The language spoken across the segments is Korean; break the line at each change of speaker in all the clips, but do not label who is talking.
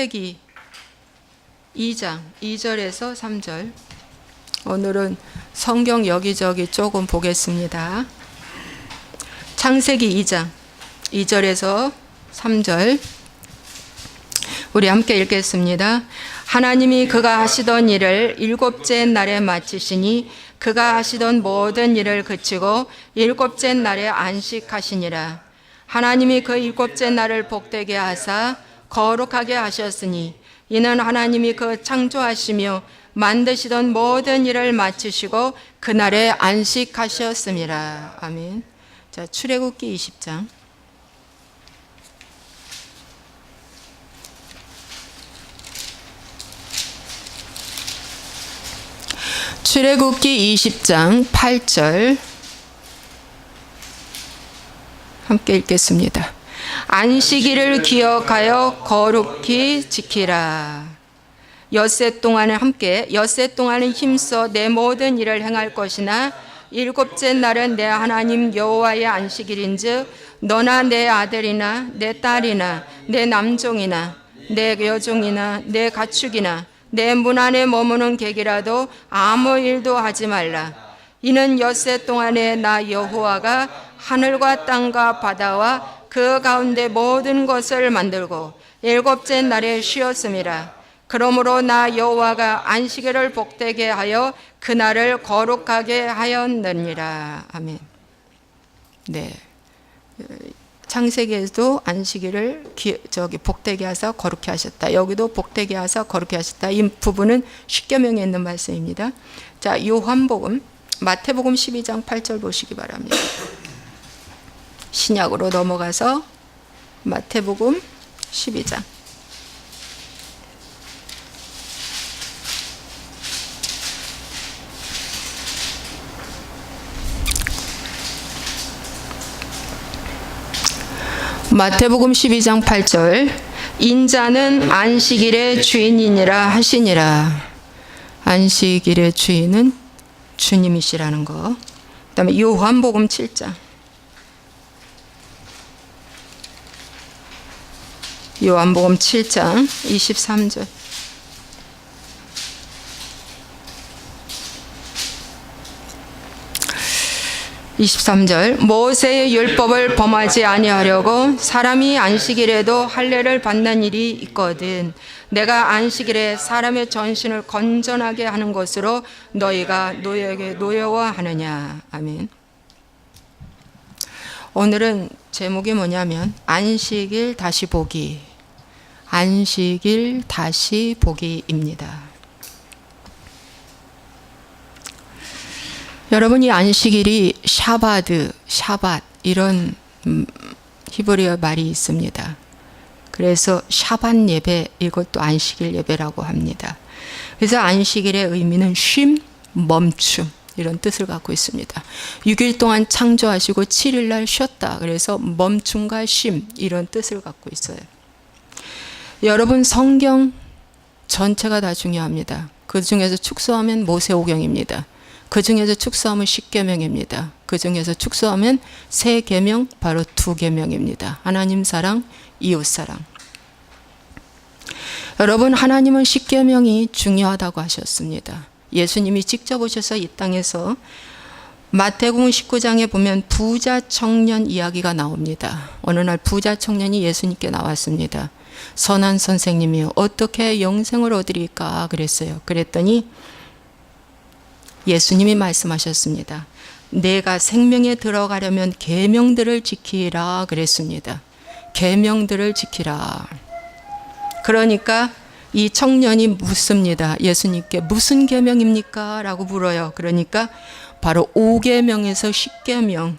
창세기 2장 2절에서 3절. 오늘은 성경 여기저기 조금 보겠습니다. 창세기 2장 2절에서 3절 우리 함께 읽겠습니다. 하나님이 그가 하시던 일을 일곱째 날에 마치시니 그가 하시던 모든 일을 그치고 일곱째 날에 안식하시니라. 하나님이 그 일곱째 날을 복되게 하사 거룩하게 하셨으니 이는 하나님이 그 창조하시며 만드시던 모든 일을 마치시고 그날에 안식하셨음이라. 아멘. 자, 출애굽기 20장. 출애굽기 20장 8절 함께 읽겠습니다. 안식일을 기억하여 거룩히 지키라. 엿새 동안은 함께 엿새 동안은 힘써 내 모든 일을 행할 것이나 일곱째 날은 내 하나님 여호와의 안식일인즉 너나 내 아들이나 내 딸이나 내 남종이나 내 여종이나 내 가축이나 내 문 안에 머무는 객이라도 아무 일도 하지 말라. 이는 엿새 동안에 나 여호와가 하늘과 땅과 바다와 그 가운데 모든 것을 만들고 일곱째 날에 쉬었음이라. 그러므로 나 여호와가 안식일을 복되게 하여 그날을 거룩하게 하였느니라. 아멘. 네. 창세기에도 안식일을 복되게 하사 거룩히 하셨다. 여기도 복되게 하사 거룩히 하셨다. 이 부분은 십계명에 있는 말씀입니다. 자, 요한복음 마태복음 12장 8절 보시기 바랍니다. 신약으로 넘어가서 마태복음 12장. 마태복음 12장 8절. 인자는 안식일의 주인이니라 하시니라. 안식일의 주인은 주님이시라는 거. 그 다음에 요한복음 7장. 요한복음 7장 23절. 모세의 율법을 범하지 아니하려고 사람이 안식일에도 할례를 받는 일이 있거든 내가 안식일에 사람의 전신을 건전하게 하는 것으로 너희가 노예에게 노여워하느냐. 아멘. 오늘은 제목이 뭐냐면 안식일 다시 보기. 안식일 다시 보기입니다. 여러분, 이 안식일이 샤밧 이런 히브리어 말이 있습니다. 그래서 샤밧 예배, 이것도 안식일 예배라고 합니다. 그래서 안식일의 의미는 쉼, 멈춤 이런 뜻을 갖고 있습니다. 6일 동안 창조하시고 7일 날 쉬었다. 그래서 멈춤과 쉼 이런 뜻을 갖고 있어요. 여러분, 성경 전체가 다 중요합니다. 그 중에서 축소하면 모세오경입니다. 그 중에서 축소하면 십계명입니다. 그 중에서 축소하면 세 계명, 바로 두 계명입니다. 하나님 사랑, 이웃 사랑. 여러분, 하나님은 십계명이 중요하다고 하셨습니다. 예수님이 직접 오셔서 이 땅에서 마태복음 19장에 보면 부자 청년 이야기가 나옵니다. 어느 날 부자 청년이 예수님께 나왔습니다. 선한 선생님이요, 어떻게 영생을 얻으리까 그랬어요. 그랬더니 예수님이 말씀하셨습니다. 내가 생명에 들어가려면 계명들을 지키라 그랬습니다. 계명들을 지키라. 그러니까 이 청년이 묻습니다. 예수님께 무슨 계명입니까? 라고 물어요. 그러니까 바로 5계명에서 10계명.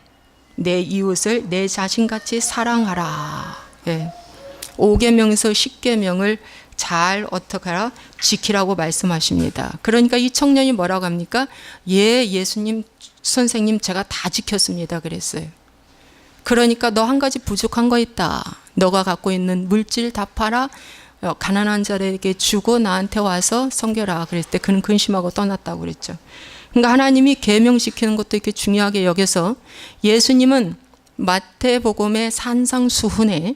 내 이웃을 내 자신같이 사랑하라. 예. 5계명에서 10계명을 잘 어떻게 하라? 지키라고 말씀하십니다. 그러니까 이 청년이 뭐라고 합니까? 예, 예수님 선생님 제가 다 지켰습니다 그랬어요. 그러니까 너 한 가지 부족한 거 있다. 너가 갖고 있는 물질 다 팔아 가난한 자에게 주고 나한테 와서 섬겨라. 그랬을 때 그는 근심하고 떠났다고 그랬죠. 그러니까 하나님이 계명시키는 것도 이렇게 중요하게 여겨서 예수님은 마태복음의 산상수훈에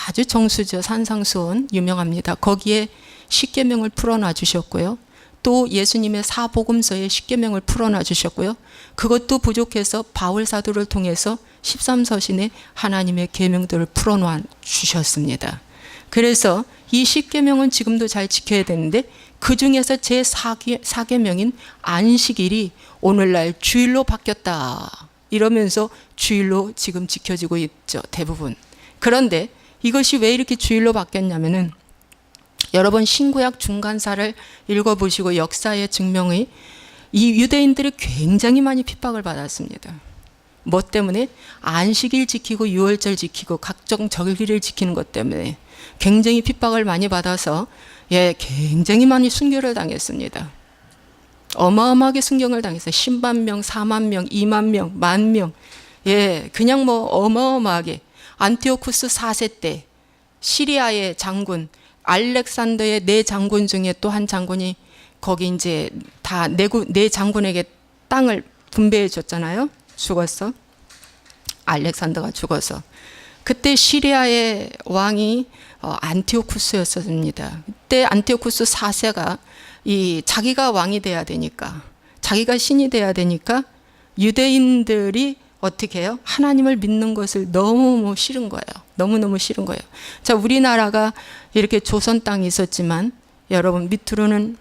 아주 정수죠. 산상수훈 유명합니다. 거기에 십계명을 풀어놔 주셨고요. 또 예수님의 사복음서에 십계명을 풀어놔 주셨고요. 그것도 부족해서 바울 사도를 통해서 13서신에 하나님의 계명들을 풀어놔 주셨습니다. 그래서 이 십계명은 지금도 잘 지켜야 되는데 그 중에서 제 4계명인 안식일이 오늘날 주일로 바뀌었다. 이러면서 주일로 지금 지켜지고 있죠. 대부분. 그런데 이것이 왜 이렇게 주일로 바뀌었냐면은 여러분 신구약 중간사를 읽어보시고 역사의 증명이 이 유대인들이 굉장히 많이 핍박을 받았습니다. 뭐 때문에? 안식일 지키고 유월절 지키고 각종 절기를 지키는 것 때문에 굉장히 핍박을 많이 받아서 굉장히 많이 순교를 당했습니다. 어마어마하게 순교를 당했어요. 10만 명, 4만 명, 2만 명, 1만 명. 그냥 뭐 어마어마하게. 안티오쿠스 4세 때 시리아의 장군 알렉산더의 네 장군 중에 또 한 장군이 거기 이제 다 네 장군에게 땅을 분배해 줬잖아요. 죽었어. 알렉산더가 죽어서. 그때 시리아의 왕이 안티오쿠스였습니다. 그때 안티오쿠스 4세가 자기가 왕이 돼야 되니까, 자기가 신이 돼야 되니까 유대인들이 어떻게 해요? 하나님을 믿는 것을 너무 싫은 거예요. 너무너무 싫은 거예요. 자, 우리나라가 이렇게 조선 땅이 있었지만 여러분 밑으로는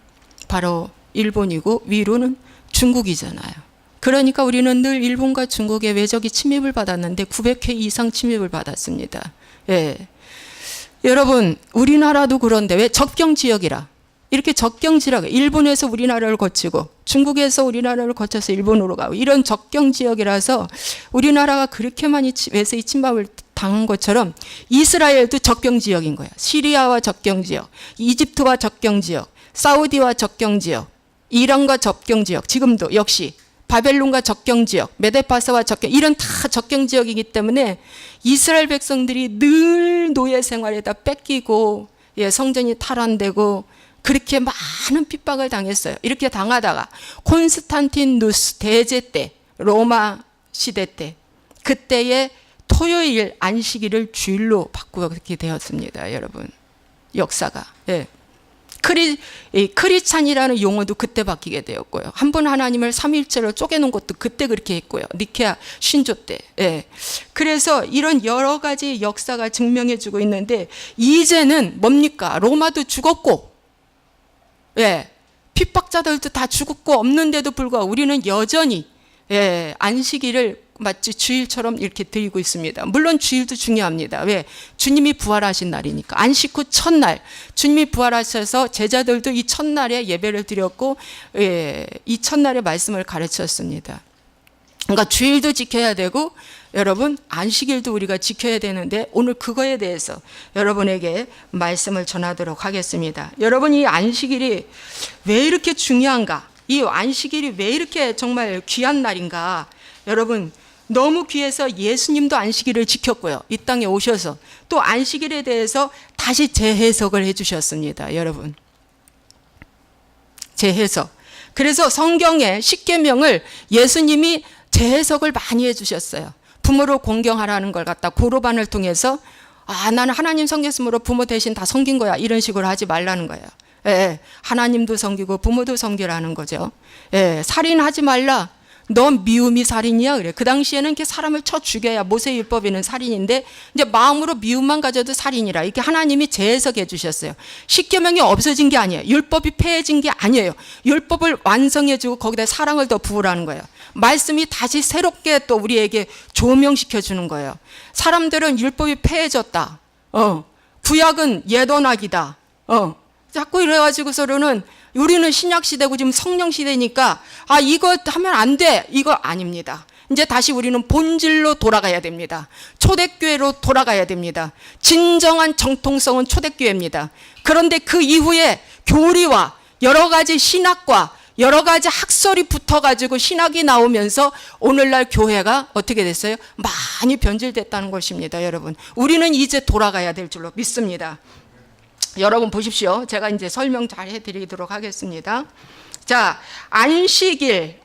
바로 일본이고 위로는 중국이잖아요. 그러니까 우리는 늘 일본과 중국의 외적인 침입을 받았는데 900회 이상 침입을 받았습니다. 여러분 우리나라도 그런데 왜 접경 지역이라 이렇게 적경 지역, 일본에서 우리나라를 거치고 중국에서 우리나라를 거쳐서 일본으로 가고 이런 적경 지역이라서 우리나라가 그렇게 많이 외세의 침범을 당한 것처럼 이스라엘도 적경 지역인 거야. 시리아와 적경 지역, 이집트와 적경 지역, 사우디와 적경 지역, 이란과 적경 지역, 지금도 역시 바벨론과 적경 지역, 메데파스와 적경, 이런 다 적경 지역이기 때문에 이스라엘 백성들이 늘 노예 생활에다 뺏기고 성전이 탈환되고 그렇게 많은 핍박을 당했어요. 이렇게 당하다가 콘스탄티누스 대제 때, 로마 시대 때, 그때의 토요일 안식일을 주일로 바꾸게 되었습니다. 여러분 역사가. 크리찬이라는 용어도 그때 바뀌게 되었고요. 한 번 하나님을 삼위일체로 쪼개놓은 것도 그때 그렇게 했고요. 니케아 신조 때. 그래서 이런 여러 가지 역사가 증명해주고 있는데 이제는 뭡니까? 로마도 죽었고 핍박자들도 다 죽었고 없는데도 불구하고 우리는 여전히 안식일을 마치 주일처럼 이렇게 드리고 있습니다. 물론 주일도 중요합니다. 왜? 주님이 부활하신 날이니까. 안식 후 첫날 주님이 부활하셔서 제자들도 이 첫날에 예배를 드렸고 이 첫날에 말씀을 가르쳤습니다. 그러니까 주일도 지켜야 되고 여러분 안식일도 우리가 지켜야 되는데 오늘 그거에 대해서 여러분에게 말씀을 전하도록 하겠습니다. 여러분 이 안식일이 왜 이렇게 중요한가? 이 안식일이 왜 이렇게 정말 귀한 날인가? 여러분 너무 귀해서 예수님도 안식일을 지켰고요. 이 땅에 오셔서 또 안식일에 대해서 다시 재해석을 해주셨습니다. 여러분 재해석. 그래서 성경의 십계명을 예수님이 재해석을 많이 해주셨어요. 부모를 공경하라는 걸 갖다 고로반을 통해서 나는 하나님 섬겼으므로 부모 대신 다 섬긴 거야. 이런 식으로 하지 말라는 거예요. 하나님도 섬기고 부모도 섬기라는 거죠. 살인하지 말라. 너 미움이 살인이야 그래. 그 당시에는 이렇게 사람을 쳐 죽여야 모세율법에는 살인인데 이제 마음으로 미움만 가져도 살인이라 이렇게 하나님이 재해석해 주셨어요. 십계명이 없어진 게 아니에요. 율법이 폐해진 게 아니에요. 율법을 완성해 주고 거기다 사랑을 더 부으라는 거예요. 말씀이 다시 새롭게 또 우리에게 조명시켜 주는 거예요. 사람들은 율법이 폐해졌다. 구약은 예언하기다. 자꾸 이래가지고서는 우리는 신약 시대고 지금 성령 시대니까 이거 하면 안 돼. 이거 아닙니다. 이제 다시 우리는 본질로 돌아가야 됩니다. 초대교회로 돌아가야 됩니다. 진정한 정통성은 초대교회입니다. 그런데 그 이후에 교리와 여러 가지 신학과 여러 가지 학설이 붙어가지고 신학이 나오면서 오늘날 교회가 어떻게 됐어요? 많이 변질됐다는 것입니다. 여러분 우리는 이제 돌아가야 될 줄로 믿습니다. 여러분 보십시오. 제가 이제 설명 잘 해드리도록 하겠습니다. 자, 안식일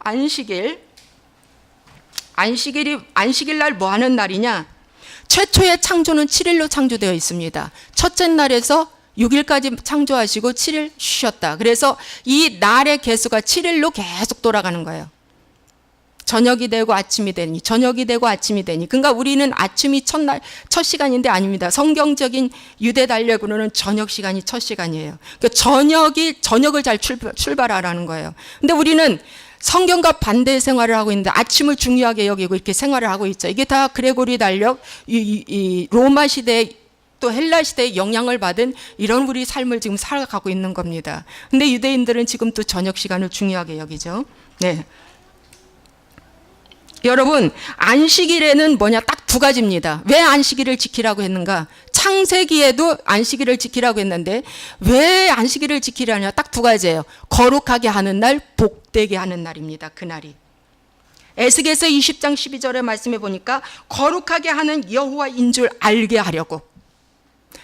안식일 날 뭐 하는 날이냐? 최초의 창조는 7일로 창조되어 있습니다. 첫째 날에서 6일까지 창조하시고 7일 쉬셨다. 그래서 이 날의 개수가 7일로 계속 돌아가는 거예요. 저녁이 되고 아침이 되니, 저녁이 되고 아침이 되니. 그러니까 우리는 아침이 첫 시간인데 아닙니다. 성경적인 유대 달력으로는 저녁 시간이 첫 시간이에요. 그러니까 저녁을 잘 출발하라는 거예요. 근데 우리는 성경과 반대 생활을 하고 있는데 아침을 중요하게 여기고 이렇게 생활을 하고 있죠. 이게 다 그레고리 달력, 이 로마 시대 또 헬라 시대의 영향을 받은 이런 우리 삶을 지금 살아가고 있는 겁니다. 근데 유대인들은 지금 또 저녁 시간을 중요하게 여기죠. 네. 여러분, 안식일에는 뭐냐? 딱 두 가지입니다. 왜 안식일을 지키라고 했는가? 창세기에도 안식일을 지키라고 했는데 왜 안식일을 지키라냐? 딱 두 가지예요. 거룩하게 하는 날, 복되게 하는 날입니다. 그날이. 에스겔서 20장 12절에 말씀해 보니까 거룩하게 하는 여호와인 줄 알게 하려고.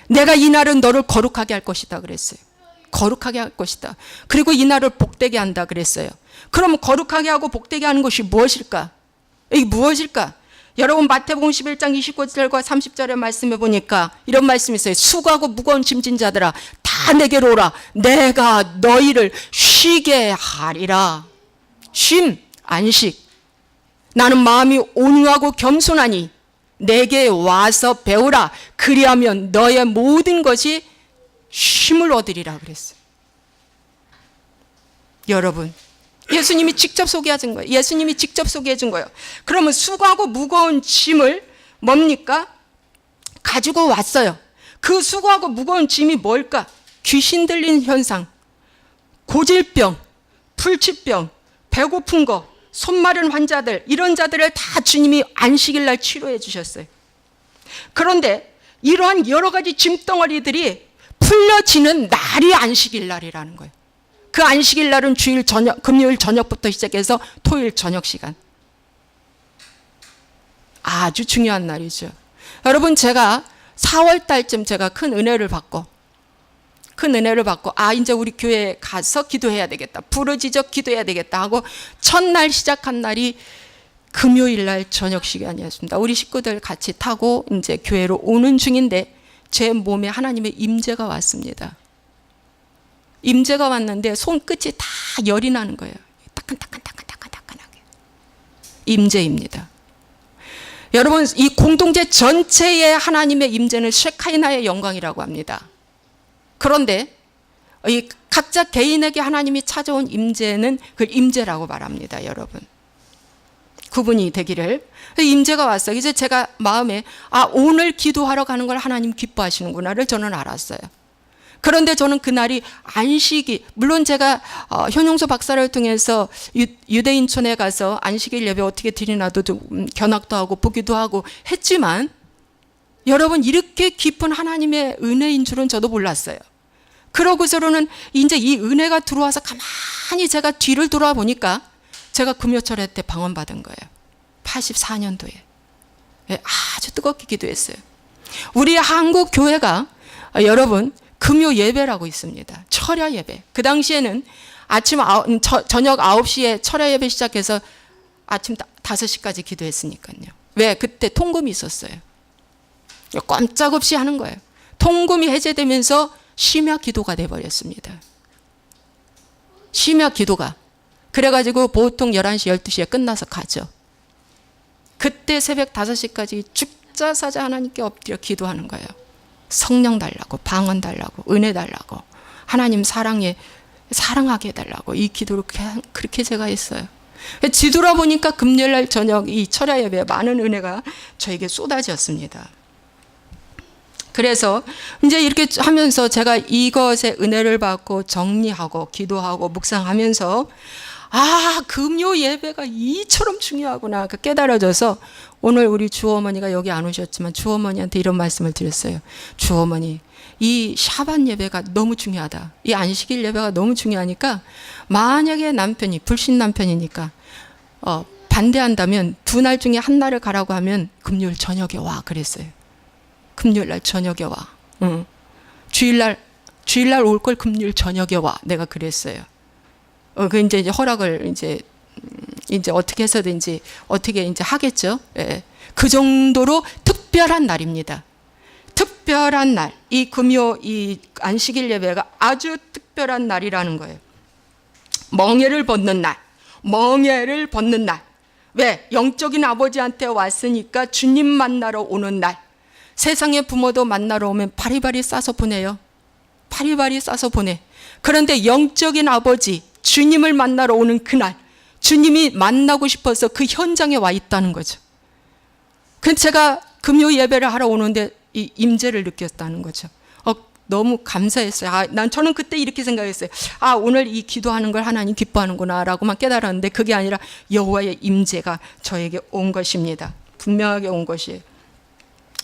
내가 이 날은 너를 거룩하게 할 것이다 그랬어요. 거룩하게 할 것이다. 그리고 이 날을 복되게 한다 그랬어요. 그럼 거룩하게 하고 복되게 하는 것이 무엇일까? 이게 무엇일까? 여러분 마태복음 11장 29절과 30절에 말씀해 보니까 이런 말씀이 있어요. 수고하고 무거운 짐진 자들아 다 내게로 오라. 내가 너희를 쉬게 하리라. 쉼, 안식. 나는 마음이 온유하고 겸손하니 내게 와서 배우라. 그리하면 너의 모든 것이 쉼을 얻으리라 그랬어요. 여러분, 예수님이 직접 소개해 준 거예요. 예수님이 직접 소개해 준 거예요. 그러면 수고하고 무거운 짐을 뭡니까? 가지고 왔어요. 그 수고하고 무거운 짐이 뭘까? 귀신 들린 현상, 고질병, 불치병, 배고픈 거, 손 마른 환자들, 이런 자들을 다 주님이 안식일 날 치료해 주셨어요. 그런데 이러한 여러 가지 짐덩어리들이 풀려지는 날이 안식일 날이라는 거예요. 그 안식일 날은 주일 저녁, 금요일 저녁부터 시작해서 토요일 저녁 시간. 아주 중요한 날이죠. 여러분, 제가 4월 달쯤 제가 큰 은혜를 받고 이제 우리 교회에 가서 기도해야 되겠다. 부르짖어 기도해야 되겠다 하고 첫날 시작한 날이 금요일 날 저녁 시간이었습니다. 우리 식구들 같이 타고 이제 교회로 오는 중인데 제 몸에 하나님의 임재가 왔습니다. 임재가 왔는데 손끝이 다 열이 나는 거예요. 따끈따끈하게. 임재입니다. 여러분, 이 공동체 전체의 하나님의 임재는 쉐카이나의 영광이라고 합니다. 그런데 이 각자 개인에게 하나님이 찾아온 임재는 그 임재라고 말합니다. 여러분, 구분이 되기를. 임재가 왔어요. 이제 제가 마음에 오늘 기도하러 가는 걸 하나님 기뻐하시는구나를 저는 알았어요. 그런데 저는 그날이 안식이, 물론 제가 현용소 박사를 통해서 유대인촌에 가서 안식일 예배 어떻게 드리나도 좀 견학도 하고 보기도 하고 했지만 여러분, 이렇게 깊은 하나님의 은혜인 줄은 저도 몰랐어요. 그러고서는 이제 이 은혜가 들어와서 가만히 제가 뒤를 돌아보니까 제가 금요철회 때 방언받은 거예요. 84년도에. 아주 뜨겁게 기도했어요. 우리 한국 교회가 여러분 금요 예배라고 있습니다. 철야 예배. 그 당시에는 저녁 9시에 철야 예배 시작해서 아침 5시까지 기도했으니까요. 왜? 그때 통금이 있었어요. 꼼짝없이 하는 거예요. 통금이 해제되면서 심야 기도가 돼버렸습니다. 심야 기도가. 그래가지고 보통 11시, 12시에 끝나서 가죠. 그때 새벽 5시까지 죽자사자 하나님께 엎드려 기도하는 거예요. 성령 달라고, 방언 달라고, 은혜 달라고, 하나님 사랑하게 해달라고 이 기도를 그렇게 제가 했어요. 뒤돌아보니까 금요일날 저녁 이 철야 예배에 많은 은혜가 저에게 쏟아졌습니다. 그래서 이제 이렇게 하면서 제가 이것의 은혜를 받고 정리하고 기도하고 묵상하면서 금요 예배가 이처럼 중요하구나 깨달아져서 오늘 우리 주어머니가 여기 안 오셨지만 주어머니한테 이런 말씀을 드렸어요. 주어머니, 이 샤반 예배가 너무 중요하다. 이 안식일 예배가 너무 중요하니까 만약에 남편이 불신 남편이니까 반대한다면 두 날 중에 한 날을 가라고 하면 금요일 저녁에 와 그랬어요. 금요일 날 저녁에 와. 주일날 올 걸 금요일 저녁에 와. 내가 그랬어요. 그 이제 허락을 이제 어떻게 해서든지 어떻게 이제 하겠죠. 예. 그 정도로 특별한 날입니다. 특별한 날, 이 금요 이 안식일 예배가 아주 특별한 날이라는 거예요. 멍에를 벗는 날, 멍에를 벗는 날. 왜? 영적인 아버지한테 왔으니까 주님 만나러 오는 날. 세상의 부모도 만나러 오면 바리바리 싸서 보내요. 바리바리 싸서 보내. 그런데 영적인 아버지, 주님을 만나러 오는 그날, 주님이 만나고 싶어서 그 현장에 와 있다는 거죠. 그래서 제가 금요 예배를 하러 오는데 이 임재를 느꼈다는 거죠. 너무 감사했어요. 저는 그때 이렇게 생각했어요. 오늘 이 기도하는 걸 하나님 기뻐하는구나라고만 깨달았는데 그게 아니라 여호와의 임재가 저에게 온 것입니다. 분명하게 온 것이에요.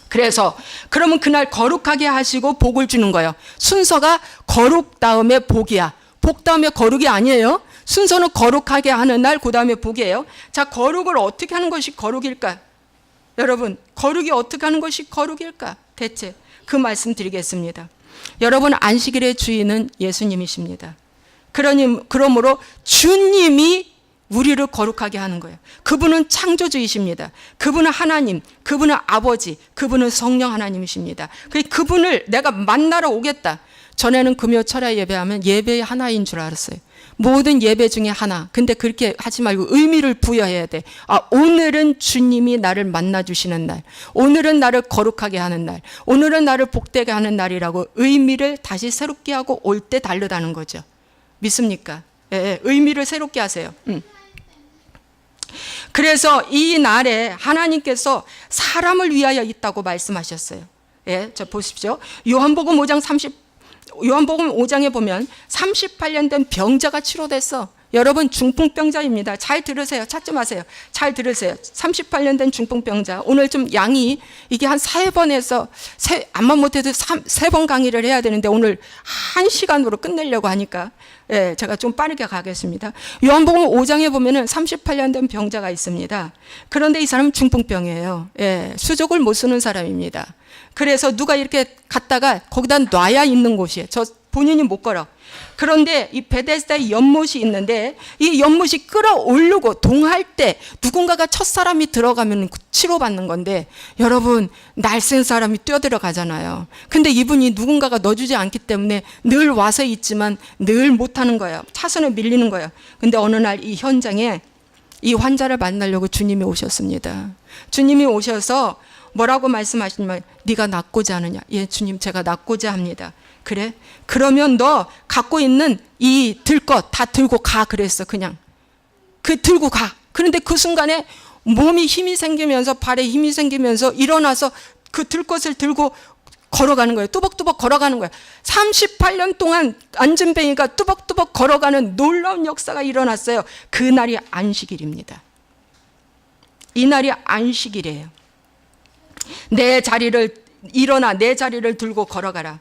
그래서 그러면 그날 거룩하게 하시고 복을 주는 거예요. 순서가 거룩 다음에 복이야. 복 다음에 거룩이 아니에요. 순서는 거룩하게 하는 날, 그 다음에 복이에요. 자, 거룩을 어떻게 하는 것이 거룩일까? 여러분, 거룩이 어떻게 하는 것이 거룩일까? 대체 그 말씀 드리겠습니다. 여러분, 안식일의 주인은 예수님이십니다. 그러므로 주님이 우리를 거룩하게 하는 거예요. 그분은 창조주이십니다. 그분은 하나님, 그분은 아버지, 그분은 성령 하나님이십니다. 그분을 내가 만나러 오겠다. 전에는 금요 철야 예배하면 예배의 하나인 줄 알았어요. 모든 예배 중에 하나. 근데 그렇게 하지 말고 의미를 부여해야 돼. 오늘은 주님이 나를 만나주시는 날. 오늘은 나를 거룩하게 하는 날. 오늘은 나를 복되게 하는 날이라고 의미를 다시 새롭게 하고 올 때 다르다는 거죠. 믿습니까? 예, 의미를 새롭게 하세요. 그래서 이 날에 하나님께서 사람을 위하여 있다고 말씀하셨어요. 예, 저 보십시오. 요한복음 5장에 보면 38년 된 병자가 치료됐어. 여러분, 중풍병자입니다. 잘 들으세요. 찾지 마세요. 잘 들으세요. 38년 된 중풍병자. 오늘 좀 양이 이게 한 3번에서 암만 못해도 3번 강의를 해야 되는데 오늘 1시간으로 끝내려고 하니까 예, 제가 좀 빠르게 가겠습니다. 요한복음 5장에 보면은 38년 된 병자가 있습니다. 그런데 이 사람은 중풍병이에요. 예, 수족을 못 쓰는 사람입니다. 그래서 누가 이렇게 갔다가 거기다 놔야 있는 곳이에요. 저 본인이 못 걸어. 그런데 이 베데스다에 연못이 있는데 이 연못이 끌어오르고 동할 때 누군가가 첫사람이 들어가면 치료받는 건데 여러분, 날쌘 사람이 뛰어들어가잖아요. 근데 이분이 누군가가 넣어주지 않기 때문에 늘 와서 있지만 늘 못하는 거예요. 차선에 밀리는 거예요. 근데 어느 날 이 현장에 이 환자를 만나려고 주님이 오셨습니다. 주님이 오셔서 뭐라고 말씀하시냐면 네가 낫고자 하느냐. 예, 주님, 제가 낫고자 합니다. 그래? 그러면 너 갖고 있는 이 들 것 다 들고 가. 그랬어. 그냥 들고 가. 그런데 그 순간에 몸이 힘이 생기면서, 발에 힘이 생기면서 일어나서 그 들 것을 들고 걸어가는 거예요. 뚜벅뚜벅 걸어가는 거예요. 38년 동안 안진뱅이가 뚜벅뚜벅 걸어가는 놀라운 역사가 일어났어요. 그날이 안식일입니다. 이 날이 안식일이에요. 일어나 내 자리를 들고 걸어가라.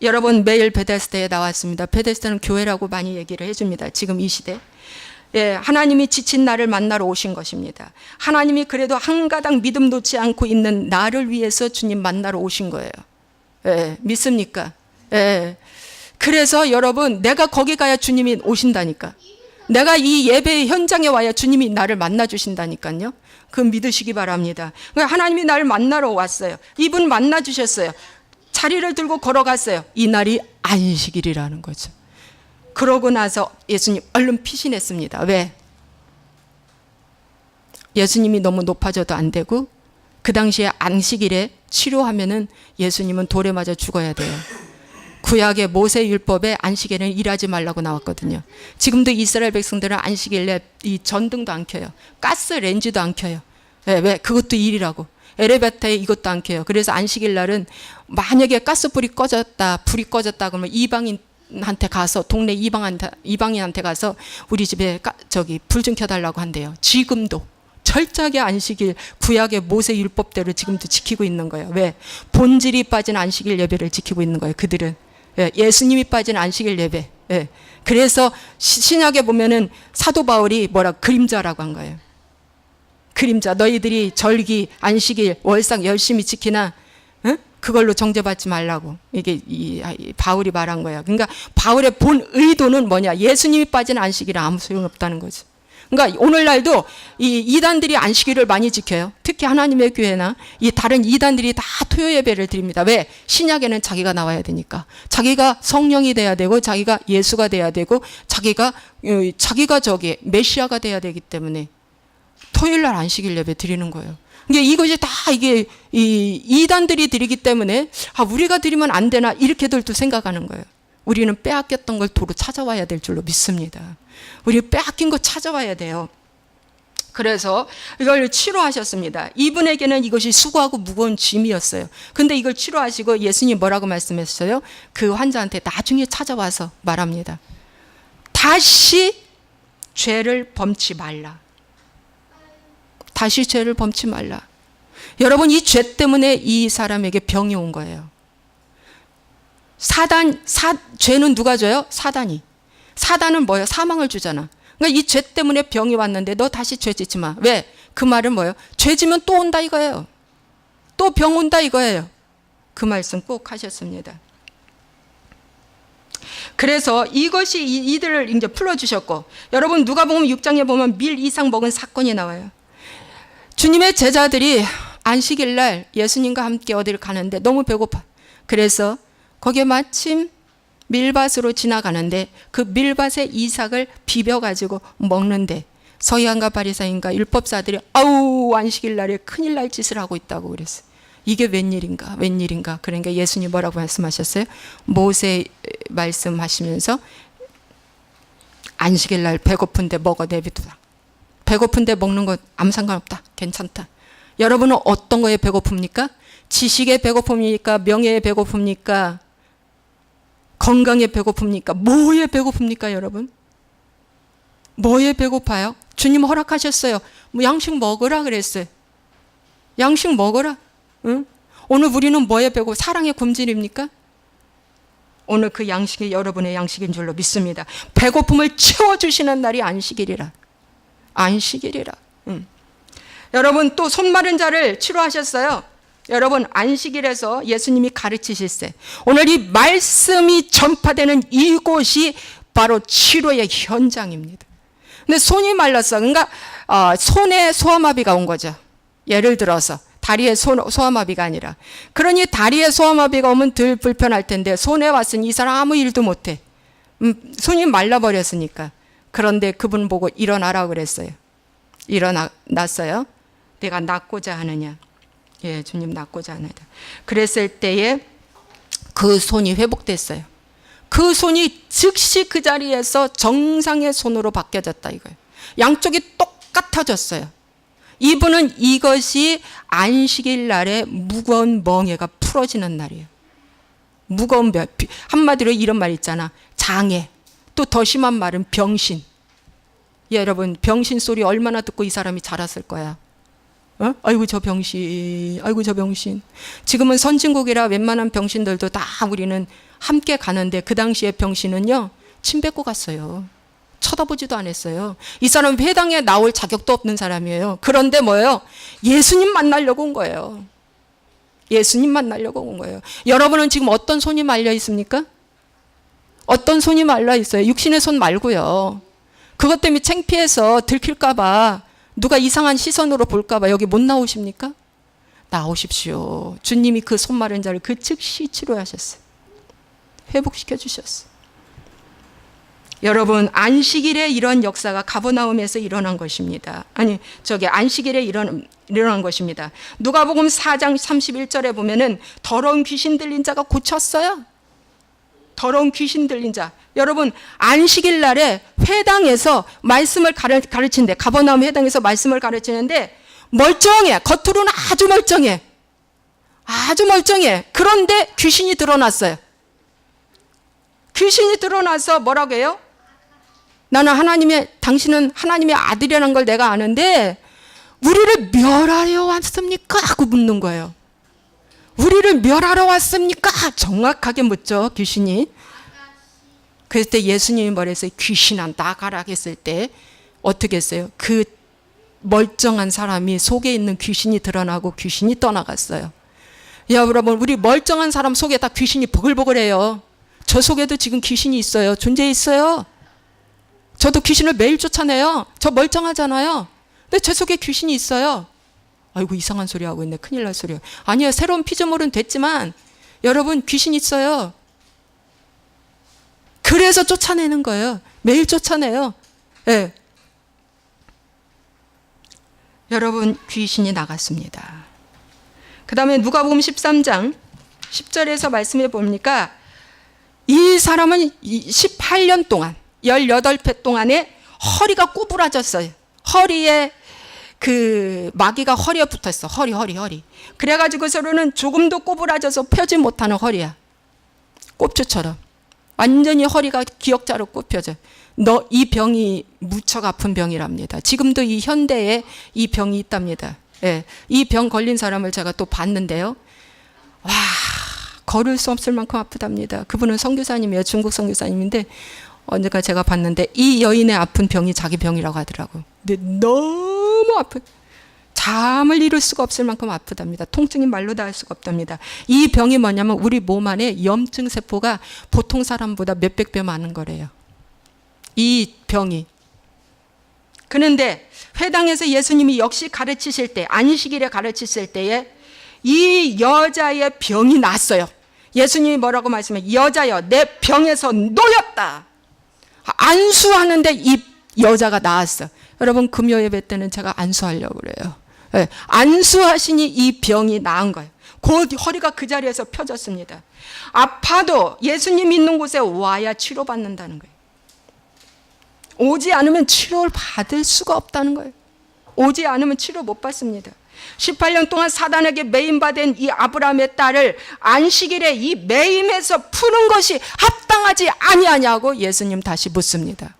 여러분, 매일 베데스다에 나왔습니다. 베데스다는 교회라고 많이 얘기를 해줍니다. 지금 이 시대. 예, 하나님이 지친 나를 만나러 오신 것입니다. 하나님이 그래도 한 가닥 믿음 놓지 않고 있는 나를 위해서 주님 만나러 오신 거예요. 예, 믿습니까? 예. 그래서 여러분, 내가 거기 가야 주님이 오신다니까. 내가 이 예배 현장에 와야 주님이 나를 만나 주신다니까요. 그 믿으시기 바랍니다. 하나님이 나를 만나러 왔어요. 이분 만나 주셨어요. 자리를 들고 걸어갔어요. 이 날이 안식일이라는 거죠. 그러고 나서 예수님 얼른 피신했습니다. 왜? 예수님이 너무 높아져도 안 되고 그 당시에 안식일에 치료하면은 예수님은 돌에 맞아 죽어야 돼요. 구약의 모세율법에 안식일에는 일하지 말라고 나왔거든요. 지금도 이스라엘 백성들은 안식일에 이 전등도 안 켜요. 가스 렌즈도 안 켜요. 왜? 그것도 일이라고. 엘리베이터에 이것도 안 켜요. 그래서 안식일 날은 만약에 가스불이 꺼졌다, 불이 꺼졌다 그러면 이방인한테 가서, 동네 이방인한테 가서 우리 집에 불 좀 켜달라고 한대요. 지금도 철저하게 안식일, 구약의 모세 율법대로 지금도 지키고 있는 거예요. 왜? 본질이 빠진 안식일 예배를 지키고 있는 거예요. 그들은. 예수님이 빠진 안식일 예배. 그래서 신약에 보면은 사도 바울이 그림자라고 한 거예요. 그림자. 너희들이 절기, 안식일, 월상 열심히 지키나 그걸로 정죄받지 말라고. 이게 바울이 말한 거야. 그러니까 바울의 본 의도는 뭐냐? 예수님이 빠진 안식일은 아무 소용없다는 거죠. 그러니까 오늘날도 이 이단들이 안식일을 많이 지켜요. 특히 하나님의 교회나 이 다른 이단들이 다 토요 예배를 드립니다. 왜? 신약에는 자기가 나와야 되니까. 자기가 성령이 돼야 되고 자기가 예수가 돼야 되고 자기가 저기 메시아가 돼야 되기 때문에 토요일 날 안식일 예배 드리는 거예요. 이게 이것이 다 이게 이 이단들이 드리기 때문에 우리가 드리면 안 되나 이렇게들 또 생각하는 거예요. 우리는 빼앗겼던 걸 도로 찾아와야 될 줄로 믿습니다. 우리 빼앗긴 거 찾아와야 돼요. 그래서 이걸 치료하셨습니다. 이분에게는 이것이 수고하고 무거운 짐이었어요. 근데 이걸 치료하시고 예수님 뭐라고 말씀했어요? 그 환자한테 나중에 찾아와서 말합니다. 다시 죄를 범치 말라. 다시 죄를 범치 말라. 여러분, 이 죄 때문에 이 사람에게 병이 온 거예요. 죄는 누가 줘요? 사단이. 사단은 뭐예요? 사망을 주잖아. 그러니까 이 죄 때문에 병이 왔는데 너 다시 죄 짓지 마. 왜? 그 말은 뭐예요? 죄 지면 또 온다 이거예요. 또 병 온다 이거예요. 그 말씀 꼭 하셨습니다. 그래서 이것이 이들을 이제 풀어주셨고, 여러분 누가복음 6장에 보면 밀 이상 먹은 사건이 나와요. 주님의 제자들이 안식일 날 예수님과 함께 어디를 가는데 너무 배고파. 그래서 거기에 마침 밀밭으로 지나가는데 그 밀밭의 이삭을 비벼가지고 먹는데 서기관과 바리새인과 율법사들이 아우 안식일 날에 큰일 날 짓을 하고 있다고 그랬어요. 이게 웬일인가 웬일인가. 그러니까 예수님 뭐라고 말씀하셨어요? 모세 말씀하시면서 안식일 날 배고픈데 먹어 내비두라. 배고픈데 먹는 거 아무 상관없다. 괜찮다. 여러분은 어떤 거에 배고픕니까? 지식에 배고픕니까? 명예에 배고픕니까? 건강에 배고픕니까? 뭐에 배고픕니까, 여러분? 뭐에 배고파요? 주님 허락하셨어요. 뭐 양식 먹으라 그랬어요. 양식 먹으라. 응? 오늘 우리는 뭐에 배고 사랑의 굶주립니까? 오늘 그 양식이 여러분의 양식인 줄로 믿습니다. 배고픔을 채워주시는 날이 안식일이라. 안식일이라. 여러분 또 손 마른 자를 치료하셨어요. 여러분 안식일에서 예수님이 가르치실세. 오늘 이 말씀이 전파되는 이곳이 바로 치료의 현장입니다. 근데 손이 말랐어. 그러니까 손에 소아마비가 온 거죠. 예를 들어서 다리에 소아마비가 아니라. 그러니 다리에 소아마비가 오면 덜 불편할 텐데 손에 왔으니 이 사람 아무 일도 못해. 손이 말라버렸으니까. 그런데 그분 보고 일어나라 그랬어요. 일어났어요. 내가 낫고자 하느냐. 예, 주님 낫고자 하느냐. 그랬을 때에 그 손이 회복됐어요. 그 손이 즉시 그 자리에서 정상의 손으로 바뀌어졌다 이거예요. 양쪽이 똑같아졌어요. 이분은 이것이 안식일 날에 무거운 멍에가 풀어지는 날이에요. 무거운 한마디로 이런 말 있잖아. 장애. 또 더 심한 말은 병신. 예, 여러분 병신 소리 얼마나 듣고 이 사람이 자랐을 거야. 아이고 저 병신, 아이고 저 병신. 지금은 선진국이라 웬만한 병신들도 다 우리는 함께 가는데 그 당시에 병신은요 침 뱉고 갔어요. 쳐다보지도 않았어요. 이 사람은 회당에 나올 자격도 없는 사람이에요. 그런데 뭐예요? 예수님 만나려고 온 거예요. 예수님 만나려고 온 거예요. 여러분은 지금 어떤 손이 말려 있습니까? 어떤 손이 말라 있어요? 육신의 손 말고요. 그것 때문에 창피해서 들킬까 봐 누가 이상한 시선으로 볼까 봐 여기 못 나오십니까? 나오십시오. 주님이 그 손 마른 자를 그 즉시 치료하셨어요. 회복시켜 주셨어요. 여러분 안식일에 이런 역사가 가버나움에서 일어난 것입니다. 아니 저기 안식일에 일어난 것입니다. 누가복음 4장 31절에 보면은 더러운 귀신 들린 자가 고쳤어요. 더러운 귀신 들린 자. 여러분 안식일 날에 회당에서 말씀을 가르치는데 가버나움 회당에서 말씀을 가르치는데 멀쩡해. 겉으로는 아주 멀쩡해. 아주 멀쩡해. 그런데 귀신이 드러났어요. 귀신이 드러나서 뭐라고 해요? 당신은 하나님의 아들이라는 걸 내가 아는데 우리를 멸하려 왔습니까? 하고 묻는 거예요. 우리를 멸하러 왔습니까? 정확하게 묻죠, 귀신이. 그랬을 때 예수님이 뭐랬어요? 귀신아 나가라 했을 때 어떻게 했어요? 그 멀쩡한 사람이 속에 있는 귀신이 드러나고 귀신이 떠나갔어요. 여러분 우리 멀쩡한 사람 속에 다 귀신이 보글보글해요. 저 속에도 지금 귀신이 있어요. 존재해 있어요. 저도 귀신을 매일 쫓아내요. 저 멀쩡하잖아요. 근데 제 속에 귀신이 있어요. 아이고 이상한 소리 하고 있네. 큰일 날 소리야. 아니요. 새로운 피조물은 됐지만 여러분 귀신이 있어요. 그래서 쫓아내는 거예요. 매일 쫓아내요. 네. 여러분 귀신이 나갔습니다. 그 다음에 누가복음 13장 10절에서 말씀해 보니까 이 사람은 18년 동안 18회 동안에 허리가 구부라졌어요. 허리에 그 마귀가 허리에 붙었어. 허리. 그래가지고서는 조금도 구부라져서 펴지 못하는 허리야. 꼽주처럼. 완전히 허리가 기역자로 꼽혀져. 이 병이 무척 아픈 병이랍니다. 지금도 이 현대에 이 병이 있답니다. 예, 이 병 걸린 사람을 제가 또 봤는데요. 와, 걸을 수 없을 만큼 아프답니다. 그분은 선교사님이에요. 중국 선교사님인데 언젠가 제가 봤는데 이 여인의 아픈 병이 자기 병이라고 하더라고요. 근데 너무 아픈, 잠을 이룰 수가 없을 만큼 아프답니다. 통증이 말로 다 할 수가 없답니다. 이 병이 뭐냐면 우리 몸 안에 염증 세포가 보통 사람보다 몇백 배 많은 거래요. 이 병이. 그런데 회당에서 예수님이 역시 가르치실 때, 안식일에 가르치실 때에 이 여자의 병이 났어요. 예수님이 뭐라고 말씀해요? 여자여, 내 병에서 놓였다. 안수하는데 이 여자가 나았어. 여러분 금요 예배 때는 제가 안수하려고 그래요. 네, 안수하시니 이 병이 나은 거예요. 곧 허리가 그 자리에서 펴졌습니다. 아파도 예수님 있는 곳에 와야 치료받는다는 거예요. 오지 않으면 치료를 받을 수가 없다는 거예요. 오지 않으면 치료 못 받습니다. 18년 동안 사단에게 매임받은 이 아브라함의 딸을 안식일에 이 매임에서 푸는 것이 합당하지 아니하냐고 예수님 다시 묻습니다.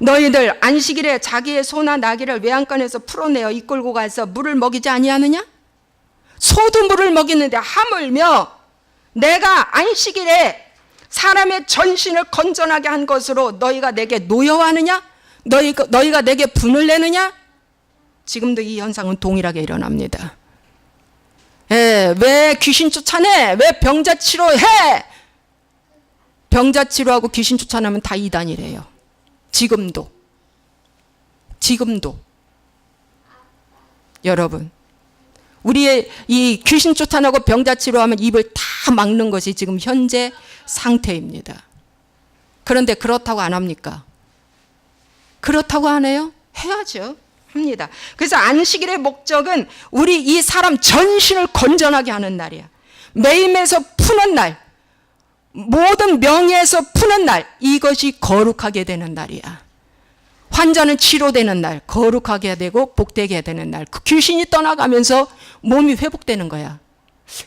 너희들 안식일에 자기의 소나 나귀를 외양간에서 풀어내어 이끌고 가서 물을 먹이지 아니하느냐? 소도 물을 먹이는데 하물며 내가 안식일에 사람의 전신을 건전하게 한 것으로 너희가 내게 노여워하느냐? 너희가 내게 분을 내느냐? 지금도 이 현상은 동일하게 일어납니다. 왜 귀신 쫓아내? 왜 병자 치료해? 병자 치료하고 귀신 쫓아내면 다 이단이래요. 지금도. 여러분, 우리의 이 귀신 쫓아내고 병자 치료하면 입을 다 막는 것이 지금 현재 상태입니다. 그런데 그렇다고 안 합니까? 그렇다고 안 해요? 해야죠. 합니다. 그래서 안식일의 목적은 우리 이 사람 전신을 건전하게 하는 날이야. 매임에서 푸는 날, 모든 명예에서 푸는 날, 이것이 거룩하게 되는 날이야. 환자는 치료되는 날, 거룩하게 되고 복되게 되는 날, 그 귀신이 떠나가면서 몸이 회복되는 거야.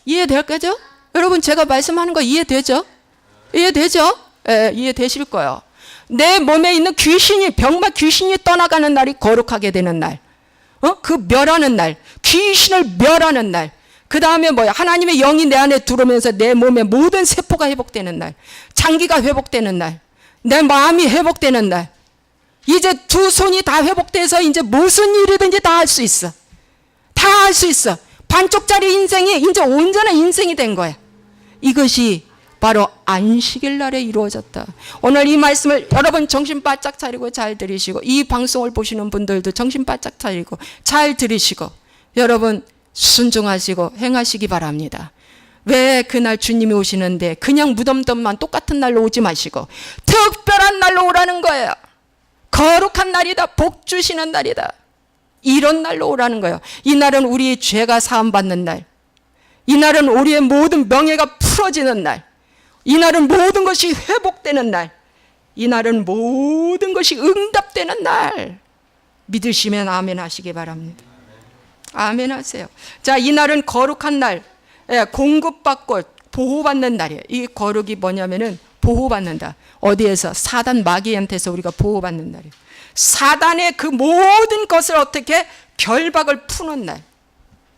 이해될까죠? 여러분 제가 말씀하는 거 이해되죠? 이해되죠? 예, 이해되실 거예요. 내 몸에 있는 귀신이, 병마 귀신이 떠나가는 날이 거룩하게 되는 날. 그 멸하는 날, 귀신을 멸하는 날. 그 다음에 뭐야? 하나님의 영이 내 안에 들어오면서 내 몸의 모든 세포가 회복되는 날. 장기가 회복되는 날. 내 마음이 회복되는 날. 이제 두 손이 다 회복돼서 이제 무슨 일이든지 다 할 수 있어. 다 할 수 있어. 반쪽짜리 인생이 이제 온전한 인생이 된 거야. 이것이 바로 안식일 날에 이루어졌다. 오늘 이 말씀을 여러분 정신 바짝 차리고 잘 들으시고, 이 방송을 보시는 분들도 정신 바짝 차리고 잘 들으시고, 여러분 순종하시고 행하시기 바랍니다. 왜 그날 주님이 오시는데 그냥 무덤덤만 똑같은 날로 오지 마시고 특별한 날로 오라는 거예요. 거룩한 날이다. 복 주시는 날이다. 이런 날로 오라는 거예요. 이 날은 우리의 죄가 사함받는 날. 이 날은 우리의 모든 명예가 풀어지는 날. 이 날은 모든 것이 회복되는 날. 이 날은 모든 것이 응답되는 날. 믿으시면 아멘 하시기 바랍니다. 아멘 하세요. 자, 이 날은 거룩한 날. 공급받고 보호받는 날이에요. 이 거룩이 뭐냐면은 보호받는다. 어디에서? 사단 마귀한테서 우리가 보호받는 날이에요. 사단의 그 모든 것을 어떻게 결박을 푸는 날.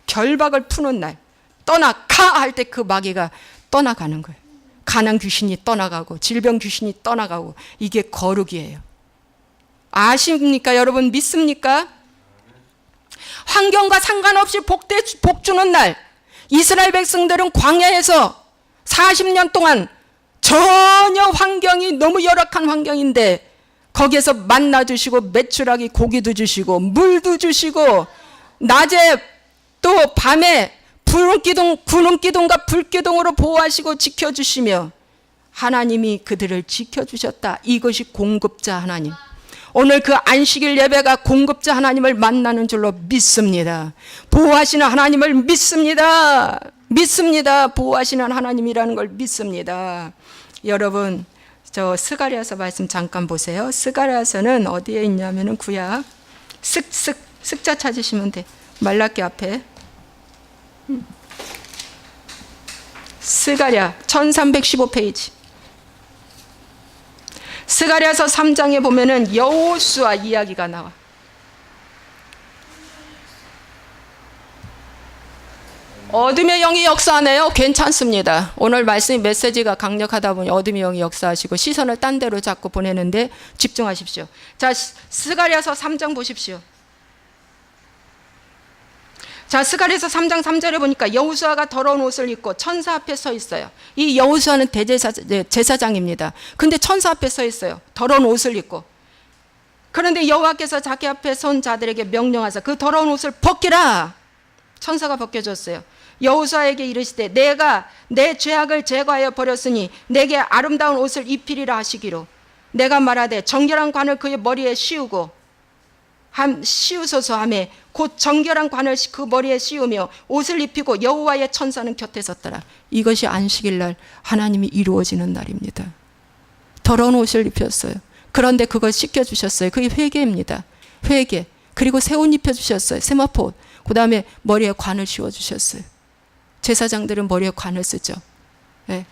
결박을 푸는 날. 떠나가 할 때 그 마귀가 떠나가는 거예요. 가난 귀신이 떠나가고 질병 귀신이 떠나가고, 이게 거룩이에요. 아십니까? 여러분 믿습니까? 환경과 상관없이 복 주는 날. 이스라엘 백성들은 광야에서 40년 동안 전혀 환경이 너무 열악한 환경인데 거기에서 만나 주시고 메추라기 고기도 주시고 물도 주시고 낮에 또 밤에 구름기둥과 불기둥으로 보호하시고 지켜주시며 하나님이 그들을 지켜주셨다. 이것이 공급자 하나님. 오늘 그 안식일 예배가 공급자 하나님을 만나는 줄로 믿습니다. 보호하시는 하나님을 믿습니다. 믿습니다. 보호하시는 하나님이라는 걸 믿습니다. 여러분, 저 스가랴서 말씀 잠깐 보세요. 스가랴서는 어디에 있냐면은 구약 쓱자 찾으시면 돼. 말라기 앞에 스가랴 1315페이지. 스가랴서 3장에 보면은 여호수아 이야기가 나와. 어둠의 영이 역사하네요. 괜찮습니다. 오늘 말씀이 메시지가 강력하다 보니 어둠의 영이 역사하시고 시선을 딴 데로 자꾸 보내는데 집중하십시오. 자, 스가랴서 3장 보십시오. 자, 스가랴서 3장 3절에 보니까 여호수아가 더러운 옷을 입고 천사 앞에 서 있어요. 이 여호수아는 제사장입니다. 근데 천사 앞에 서 있어요. 더러운 옷을 입고. 그런데 여호와께서 자기 앞에 선 자들에게 명령하사 그 더러운 옷을 벗기라. 천사가 벗겨줬어요. 여호수아에게 이르시되 내가 내 죄악을 제거하여 버렸으니 내게 아름다운 옷을 입히리라 하시기로 내가 말하되 정결한 관을 그의 머리에 씌우소서 하며 곧 정결한 관을 그 머리에 씌우며 옷을 입히고 여호와의 천사는 곁에 섰더라. 이것이 안식일날 하나님이 이루어지는 날입니다. 더러운 옷을 입혔어요. 그런데 그걸 씻겨주셨어요. 그게 회개입니다. 회개. 그리고 새 옷 입혀주셨어요. 세마포 옷. 그 다음에 머리에 관을 씌워주셨어요. 제사장들은 머리에 관을 쓰죠. 네.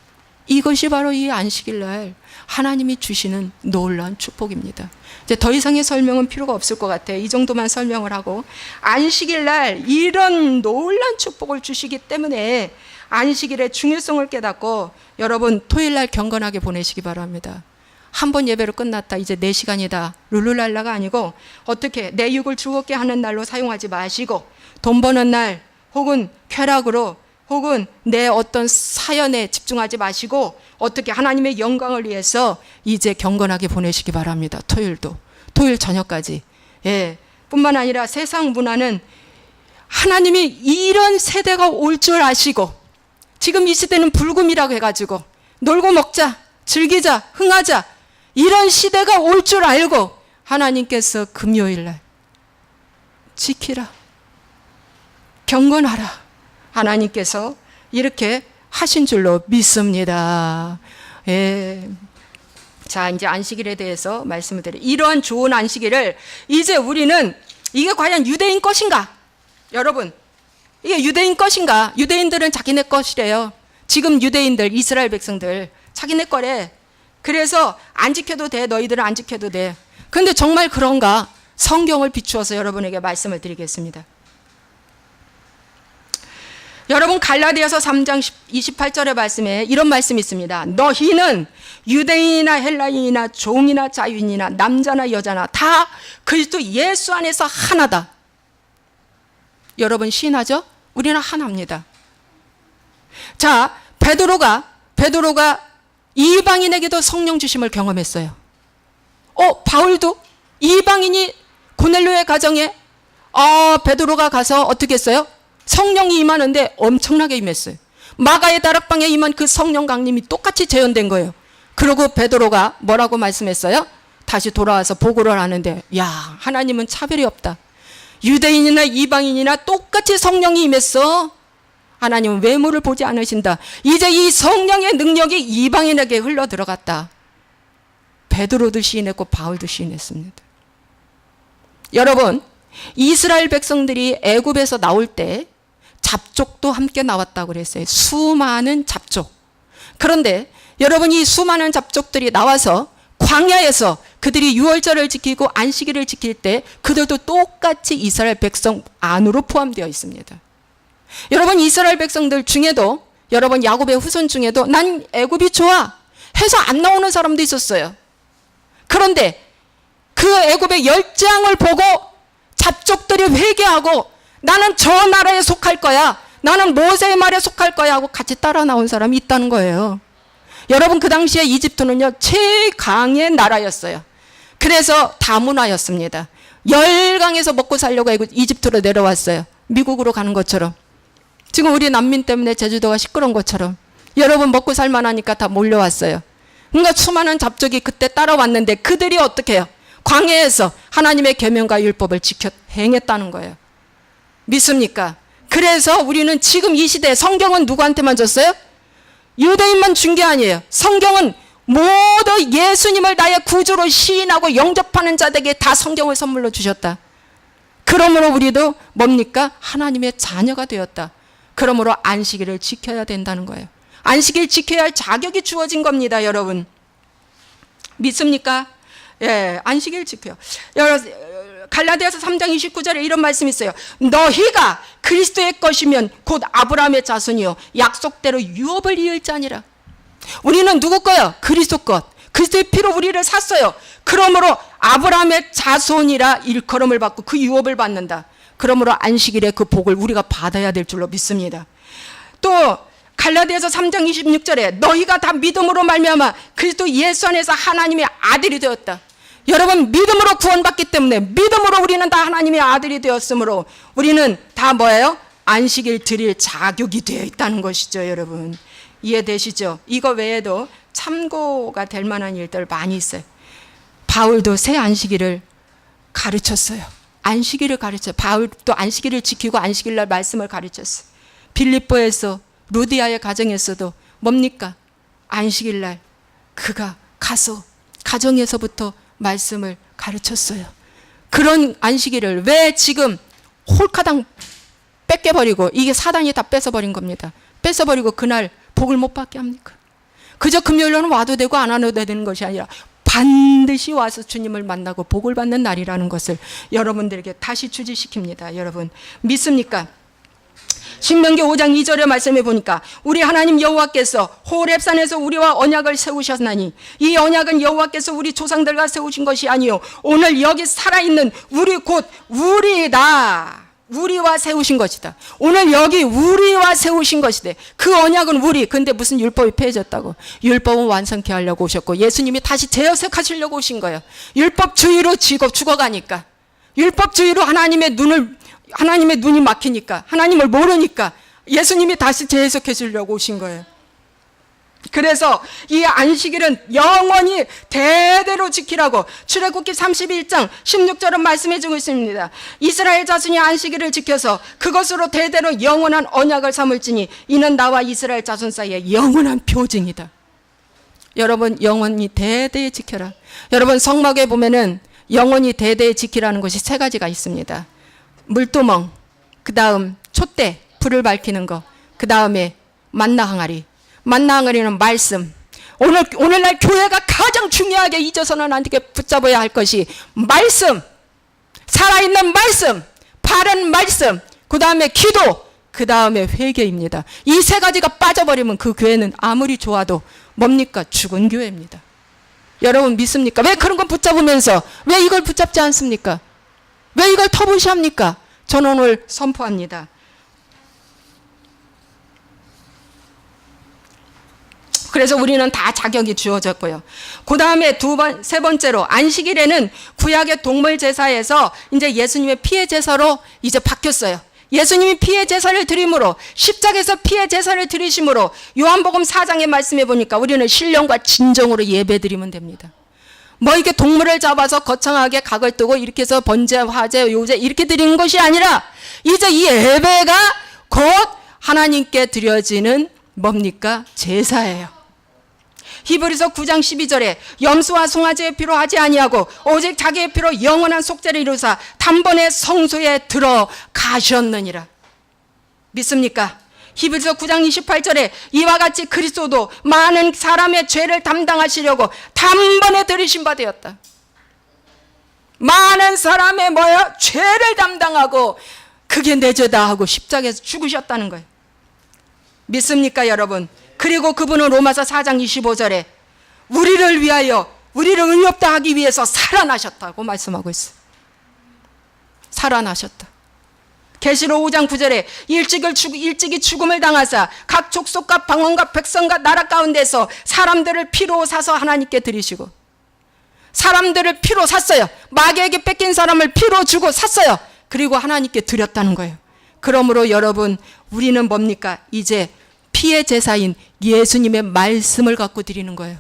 이것이 바로 이 안식일날 하나님이 주시는 놀라운 축복입니다. 이제 더 이상의 설명은 필요가 없을 것 같아요. 이 정도만 설명을 하고, 안식일날 이런 놀라운 축복을 주시기 때문에 안식일의 중요성을 깨닫고 여러분 토요일날 경건하게 보내시기 바랍니다. 한 번 예배로 끝났다, 이제 내 시간이다, 룰루랄라가 아니고 어떻게 내 육을 즐겁게 하는 날로 사용하지 마시고 돈 버는 날 혹은 쾌락으로 혹은 내 어떤 사연에 집중하지 마시고 어떻게 하나님의 영광을 위해서 이제 경건하게 보내시기 바랍니다. 토요일 저녁까지. 예. 뿐만 아니라 세상 문화는 하나님이 이런 세대가 올 줄 아시고 지금 이 시대는 불금이라고 해가지고 놀고 먹자, 즐기자, 흥하자, 이런 시대가 올 줄 알고 하나님께서 금요일날 지키라, 경건하라, 하나님께서 이렇게 하신 줄로 믿습니다. 예. 자, 이제 안식일에 대해서 말씀을 드려요. 이러한 좋은 안식일을 이제 우리는 이게 과연 유대인 것인가? 여러분, 이게 유대인 것인가? 유대인들은 자기네 것이래요. 지금 유대인들, 이스라엘 백성들 자기네 거래. 그래서 안 지켜도 돼. 너희들은 안 지켜도 돼. 근데 정말 그런가? 성경을 비추어서 여러분에게 말씀을 드리겠습니다. 여러분, 갈라디아서 3장 28절의 말씀에 이런 말씀이 있습니다. 너희는 유대인이나 헬라인이나 종이나 자유인이나 남자나 여자나 다 그리스도 예수 안에서 하나다. 여러분 시인하죠? 우리는 하나입니다. 자, 베드로가 이방인에게도 성령 주심을 경험했어요. 바울도 이방인이 고넬료의 가정에 베드로가 가서 어떻게 했어요? 성령이 임하는데 엄청나게 임했어요. 마가의 다락방에 임한 그 성령 강림이 똑같이 재현된 거예요. 그리고 베드로가 뭐라고 말씀했어요? 다시 돌아와서 보고를 하는데, 야, 하나님은 차별이 없다. 유대인이나 이방인이나 똑같이 성령이 임했어. 하나님은 외모를 보지 않으신다. 이제 이 성령의 능력이 이방인에게 흘러 들어갔다. 베드로도 시인했고 바울도 시인했습니다. 여러분, 이스라엘 백성들이 애굽에서 나올 때 잡족도 함께 나왔다고 그랬어요. 수많은 잡족. 그런데 여러분, 이 수많은 잡족들이 나와서 광야에서 그들이 유월절을 지키고 안식일을 지킬 때 그들도 똑같이 이스라엘 백성 안으로 포함되어 있습니다. 여러분, 이스라엘 백성들 중에도, 여러분 야곱의 후손 중에도 난 애굽이 좋아 해서 안 나오는 사람도 있었어요. 그런데 그 애굽의 열장을 보고 잡족들이 회개하고 나는 저 나라에 속할 거야, 나는 모세의 말에 속할 거야 하고 같이 따라 나온 사람이 있다는 거예요. 여러분 그 당시에 이집트는요 최강의 나라였어요. 그래서 다문화였습니다. 열강에서 먹고 살려고 하고 이집트로 내려왔어요. 미국으로 가는 것처럼. 지금 우리 난민 때문에 제주도가 시끄러운 것처럼 여러분 먹고 살만하니까 다 몰려왔어요. 그러니까 수많은 잡족이 그때 따라왔는데 그들이 어떻게 해요? 광야에서 하나님의 계명과 율법을 지켜 행했다는 거예요. 믿습니까? 그래서 우리는 지금 이 시대에 성경은 누구한테만 줬어요? 유대인만 준 게 아니에요. 성경은 모두 예수님을 나의 구주로 시인하고 영접하는 자들에게 다 성경을 선물로 주셨다. 그러므로 우리도 뭡니까? 하나님의 자녀가 되었다. 그러므로 안식일을 지켜야 된다는 거예요. 안식일 지켜야 할 자격이 주어진 겁니다, 여러분. 믿습니까? 예, 안식일 지켜요. 갈라디아서 3장 29절에 이런 말씀이 있어요. 너희가 그리스도의 것이면 곧 아브라함의 자손이요 약속대로 유업을 이을 자니라. 우리는 누구 거요? 그리스도 것. 그리스도의 피로 우리를 샀어요. 그러므로 아브라함의 자손이라 일컬음을 받고 그 유업을 받는다. 그러므로 안식일에 그 복을 우리가 받아야 될 줄로 믿습니다. 또 갈라디아서 3장 26절에 너희가 다 믿음으로 말미암아 그리스도 예수 안에서 하나님의 아들이 되었다. 여러분 믿음으로 구원받기 때문에 믿음으로 우리는 다 하나님의 아들이 되었으므로 우리는 다 뭐예요? 안식일 드릴 자격이 되어 있다는 것이죠. 여러분 이해되시죠? 이거 외에도 참고가 될 만한 일들 많이 있어요. 바울도 새 안식일을 가르쳤어요. 안식일을 가르쳐. 바울도 안식일을 지키고 안식일날 말씀을 가르쳤어요. 빌립보에서 루디아의 가정에서도 뭡니까? 안식일날 그가 가서 가정에서부터 말씀을 가르쳤어요. 그런 안식일을 왜 지금 홀카당 뺏겨버리고 이게 사단이 다 뺏어버린 겁니다. 뺏어버리고 그날 복을 못 받게 합니까? 그저 금요일로는 와도 되고 안 와도 되는 것이 아니라 반드시 와서 주님을 만나고 복을 받는 날이라는 것을 여러분들에게 다시 주지시킵니다. 여러분 믿습니까? 신명기 5장 2절의 말씀에 보니까 우리 하나님 여호와께서 호렙산에서 우리와 언약을 세우셨나니 이 언약은 여호와께서 우리 조상들과 세우신 것이 아니요 오늘 여기 살아있는 우리 곧 우리다. 우리와 세우신 것이다. 오늘 여기 우리와 세우신 것이다. 그 언약은 우리. 근데 무슨 율법이 폐해졌다고. 율법은 완성케 하려고 오셨고 예수님이 다시 재해석하시려고 오신 거예요. 율법주의로 죽어가니까. 율법주의로 하나님의 눈이 막히니까 하나님을 모르니까 예수님이 다시 재해석해 주려고 오신 거예요. 그래서 이 안식일은 영원히 대대로 지키라고 출애굽기 31장 16절은 말씀해 주고 있습니다. 이스라엘 자손이 안식일을 지켜서 그것으로 대대로 영원한 언약을 삼을지니 이는 나와 이스라엘 자손 사이에 영원한 표징이다. 여러분 영원히 대대에 지켜라. 여러분 성막에 보면은 영원히 대대에 지키라는 것이 세 가지가 있습니다. 물두멍, 그 다음 촛대, 불을 밝히는 거, 그 다음에 만나 항아리. 만나 항아리는 말씀. 오늘날 교회가 가장 중요하게 잊어서는 안 되게 붙잡아야 할 것이 말씀. 살아있는 말씀, 바른 말씀, 그 다음에 기도, 그 다음에 회개입니다. 이 세 가지가 빠져버리면 그 교회는 아무리 좋아도 뭡니까? 죽은 교회입니다. 여러분 믿습니까? 왜 그런 건 붙잡으면서 왜 이걸 붙잡지 않습니까? 왜 이걸 터부시합니까? 저는 오늘 선포합니다. 그래서 우리는 다 자격이 주어졌고요. 그 다음에 세 번째로 안식일에는 구약의 동물 제사에서 이제 예수님의 피의 제사로 이제 바뀌었어요. 예수님이 피의 제사를 드림으로 십자가에서 피의 제사를 드리심으로 요한복음 4장의 말씀해 보니까 우리는 신령과 진정으로 예배 드리면 됩니다. 뭐 이렇게 동물을 잡아서 거창하게 각을 뜨고 이렇게 해서 번제, 화제, 요제 이렇게 드리는 것이 아니라 이제 이 예배가 곧 하나님께 드려지는 뭡니까? 제사예요. 히브리서 9장 12절에 염소와 송아지의 피로 하지 아니하고 오직 자기의 피로 영원한 속죄를 이루사 단번에 성소에 들어가셨느니라. 믿습니까? 히브리서 9장 28절에 이와 같이 그리스도도 많은 사람의 죄를 담당하시려고 단번에 들이신 바 되었다. 많은 사람의 죄를 담당하고 그게 내 죄다 하고 십자가에서 죽으셨다는 거예요. 믿습니까 여러분? 그리고 그분은 로마서 4장 25절에 우리를 위하여 우리를 의롭다 하기 위해서 살아나셨다고 말씀하고 있어요. 살아나셨다. 계시록 5장 9절에 일찍이 죽음을 당하사 각 족속과 방언과 백성과 나라 가운데서 사람들을 피로 사서 하나님께 드리시고, 사람들을 피로 샀어요. 마귀에게 뺏긴 사람을 피로 주고 샀어요. 그리고 하나님께 드렸다는 거예요. 그러므로 여러분, 우리는 뭡니까? 이제 피의 제사인 예수님의 말씀을 갖고 드리는 거예요.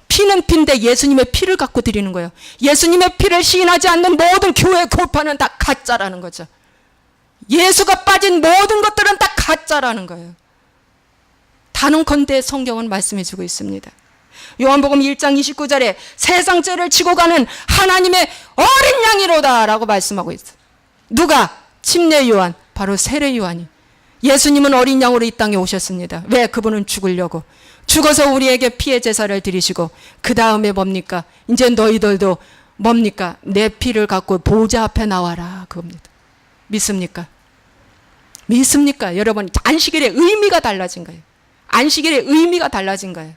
피는 피인데 예수님의 피를 갖고 드리는 거예요. 예수님의 피를 시인하지 않는 모든 교회 교파는 다 가짜라는 거죠. 예수가 빠진 모든 것들은 다 가짜라는 거예요. 단언컨대 성경은 말씀해 주고 있습니다. 요한복음 1장 29절에 세상 죄를 지고 가는 하나님의 어린 양이로다 라고 말씀하고 있어요. 누가? 침례 요한, 바로 세례 요한이. 예수님은 어린 양으로 이 땅에 오셨습니다. 왜? 그분은 죽으려고. 죽어서 우리에게 피의 제사를 드리시고, 그 다음에 뭡니까? 이제 너희들도 뭡니까? 내 피를 갖고 보좌 앞에 나와라, 그겁니다. 믿습니까? 믿습니까? 여러분, 안식일의 의미가 달라진 거예요. 안식일의 의미가 달라진 거예요.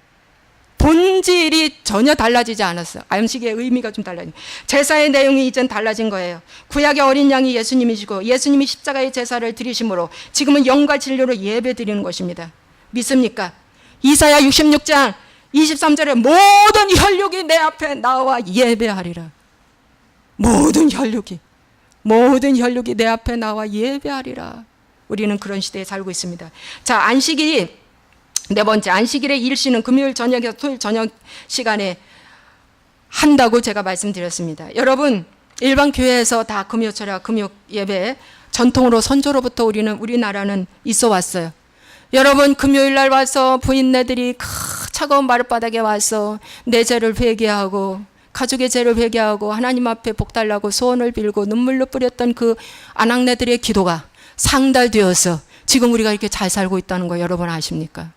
본질이 전혀 달라지지 않았어요. 안식의 의미가 좀 달라진. 제사의 내용이 이젠 달라진 거예요. 구약의 어린 양이 예수님이시고, 예수님이 십자가의 제사를 드리심으로 지금은 영과 진리로 예배 드리는 것입니다. 믿습니까? 이사야 66장 23절에 모든 혈육이 내 앞에 나와 예배하리라. 모든 혈육이 내 앞에 나와 예배하리라. 우리는 그런 시대에 살고 있습니다. 자, 안식일이 네 번째, 안식일의 일시는 금요일 저녁에서 토요일 저녁 시간에 한다고 제가 말씀드렸습니다. 여러분, 일반 교회에서 다 금요 철야, 금요 예배 전통으로 선조로부터 우리나라는 있어 왔어요. 여러분, 금요일 날 와서 부인네들이 차가운 마룻바닥에 와서 내 죄를 회개하고, 가족의 죄를 회개하고, 하나님 앞에 복 달라고 소원을 빌고 눈물로 뿌렸던 그 아낙네들의 기도가 상달되어서 지금 우리가 이렇게 잘 살고 있다는 거 여러분 아십니까?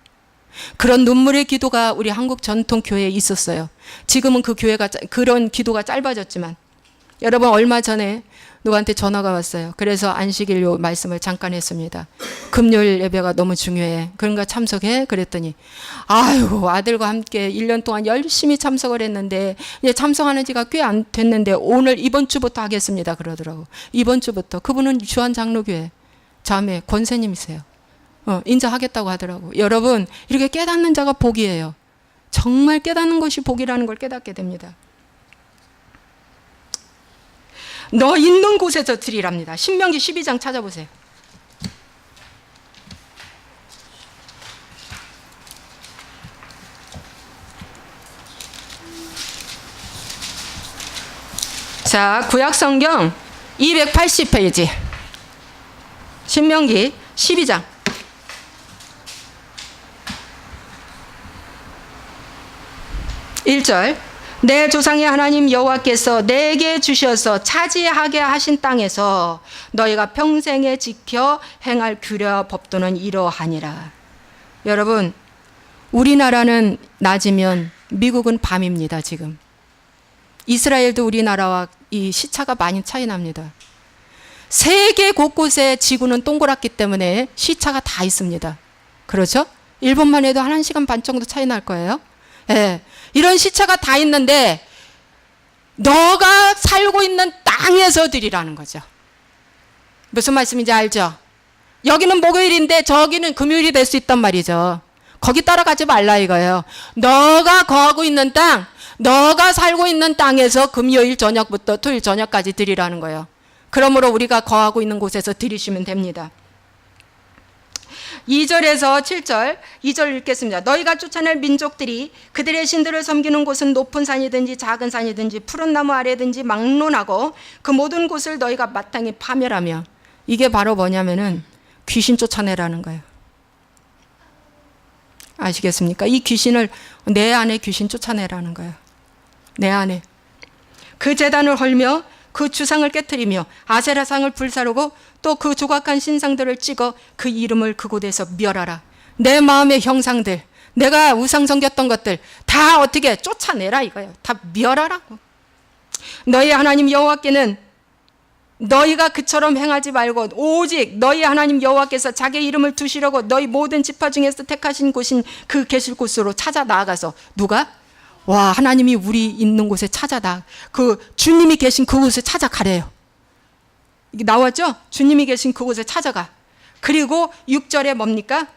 그런 눈물의 기도가 우리 한국 전통 교회에 있었어요. 지금은 그런 기도가 짧아졌지만, 여러분, 얼마 전에 누구한테 전화가 왔어요. 그래서 안식일 요 말씀을 잠깐 했습니다. 금요일 예배가 너무 중요해. 그런가 참석해? 그랬더니, 아이고, 아들과 함께 1년 동안 열심히 참석을 했는데 이제 참석하는 지가 꽤 안 됐는데 오늘 이번 주부터 하겠습니다 그러더라고. 이번 주부터. 그분은 주한 장로교회 자매 권세님이세요. 인자하겠다고 하더라고. 여러분, 이렇게 깨닫는 자가 복이에요. 정말 깨닫는 것이 복이라는 걸 깨닫게 됩니다. 너 있는 곳에서 드리랍니다. 신명기 12장 찾아보세요. 자, 구약성경 280페이지 신명기 12장 1절, 내 조상의 하나님 여호와께서 내게 주셔서 차지하게 하신 땅에서 너희가 평생에 지켜 행할 규례와 법도는 이러하니라. 여러분, 우리나라는 낮이면 미국은 밤입니다. 지금 이스라엘도 우리나라와 이 시차가 많이 차이 납니다. 세계 곳곳에 지구는 동그랗기 때문에 시차가 다 있습니다. 그렇죠? 일본만 해도 1시간 반 정도 차이 날 거예요. 예. 이런 시차가 다 있는데 너가 살고 있는 땅에서 드리라는 거죠. 무슨 말씀인지 알죠? 여기는 목요일인데 저기는 금요일이 될 수 있단 말이죠. 거기 따라가지 말라 이거예요. 너가 거하고 있는 땅, 너가 살고 있는 땅에서 금요일 저녁부터 토요일 저녁까지 드리라는 거예요. 그러므로 우리가 거하고 있는 곳에서 드리시면 됩니다. 2절에서 7절, 2절 읽겠습니다. 너희가 쫓아낼 민족들이 그들의 신들을 섬기는 곳은 높은 산이든지 작은 산이든지 푸른 나무 아래든지 막론하고 그 모든 곳을 너희가 마땅히 파멸하며. 이게 바로 뭐냐면은 귀신 쫓아내라는 거예요. 아시겠습니까? 이 귀신을 내 안에 귀신 쫓아내라는 거예요. 내 안에. 그 제단을 헐며 그 주상을 깨트리며 아세라상을 불사르고 또 그 조각한 신상들을 찍어 그 이름을 그곳에서 멸하라. 내 마음의 형상들, 내가 우상 섬겼던 것들 다 어떻게 쫓아내라 이거예요. 다 멸하라고. 너희 하나님 여호와께는 너희가 그처럼 행하지 말고 오직 너희 하나님 여호와께서 자기 이름을 두시려고 너희 모든 지파 중에서 택하신 곳인 그 계실 곳으로 찾아 나아가서. 누가? 와, 하나님이 우리 있는 곳에 찾아다. 그 주님이 계신 그곳에 찾아가래요. 이게 나왔죠? 주님이 계신 그곳에 찾아가. 그리고 6절에 뭡니까?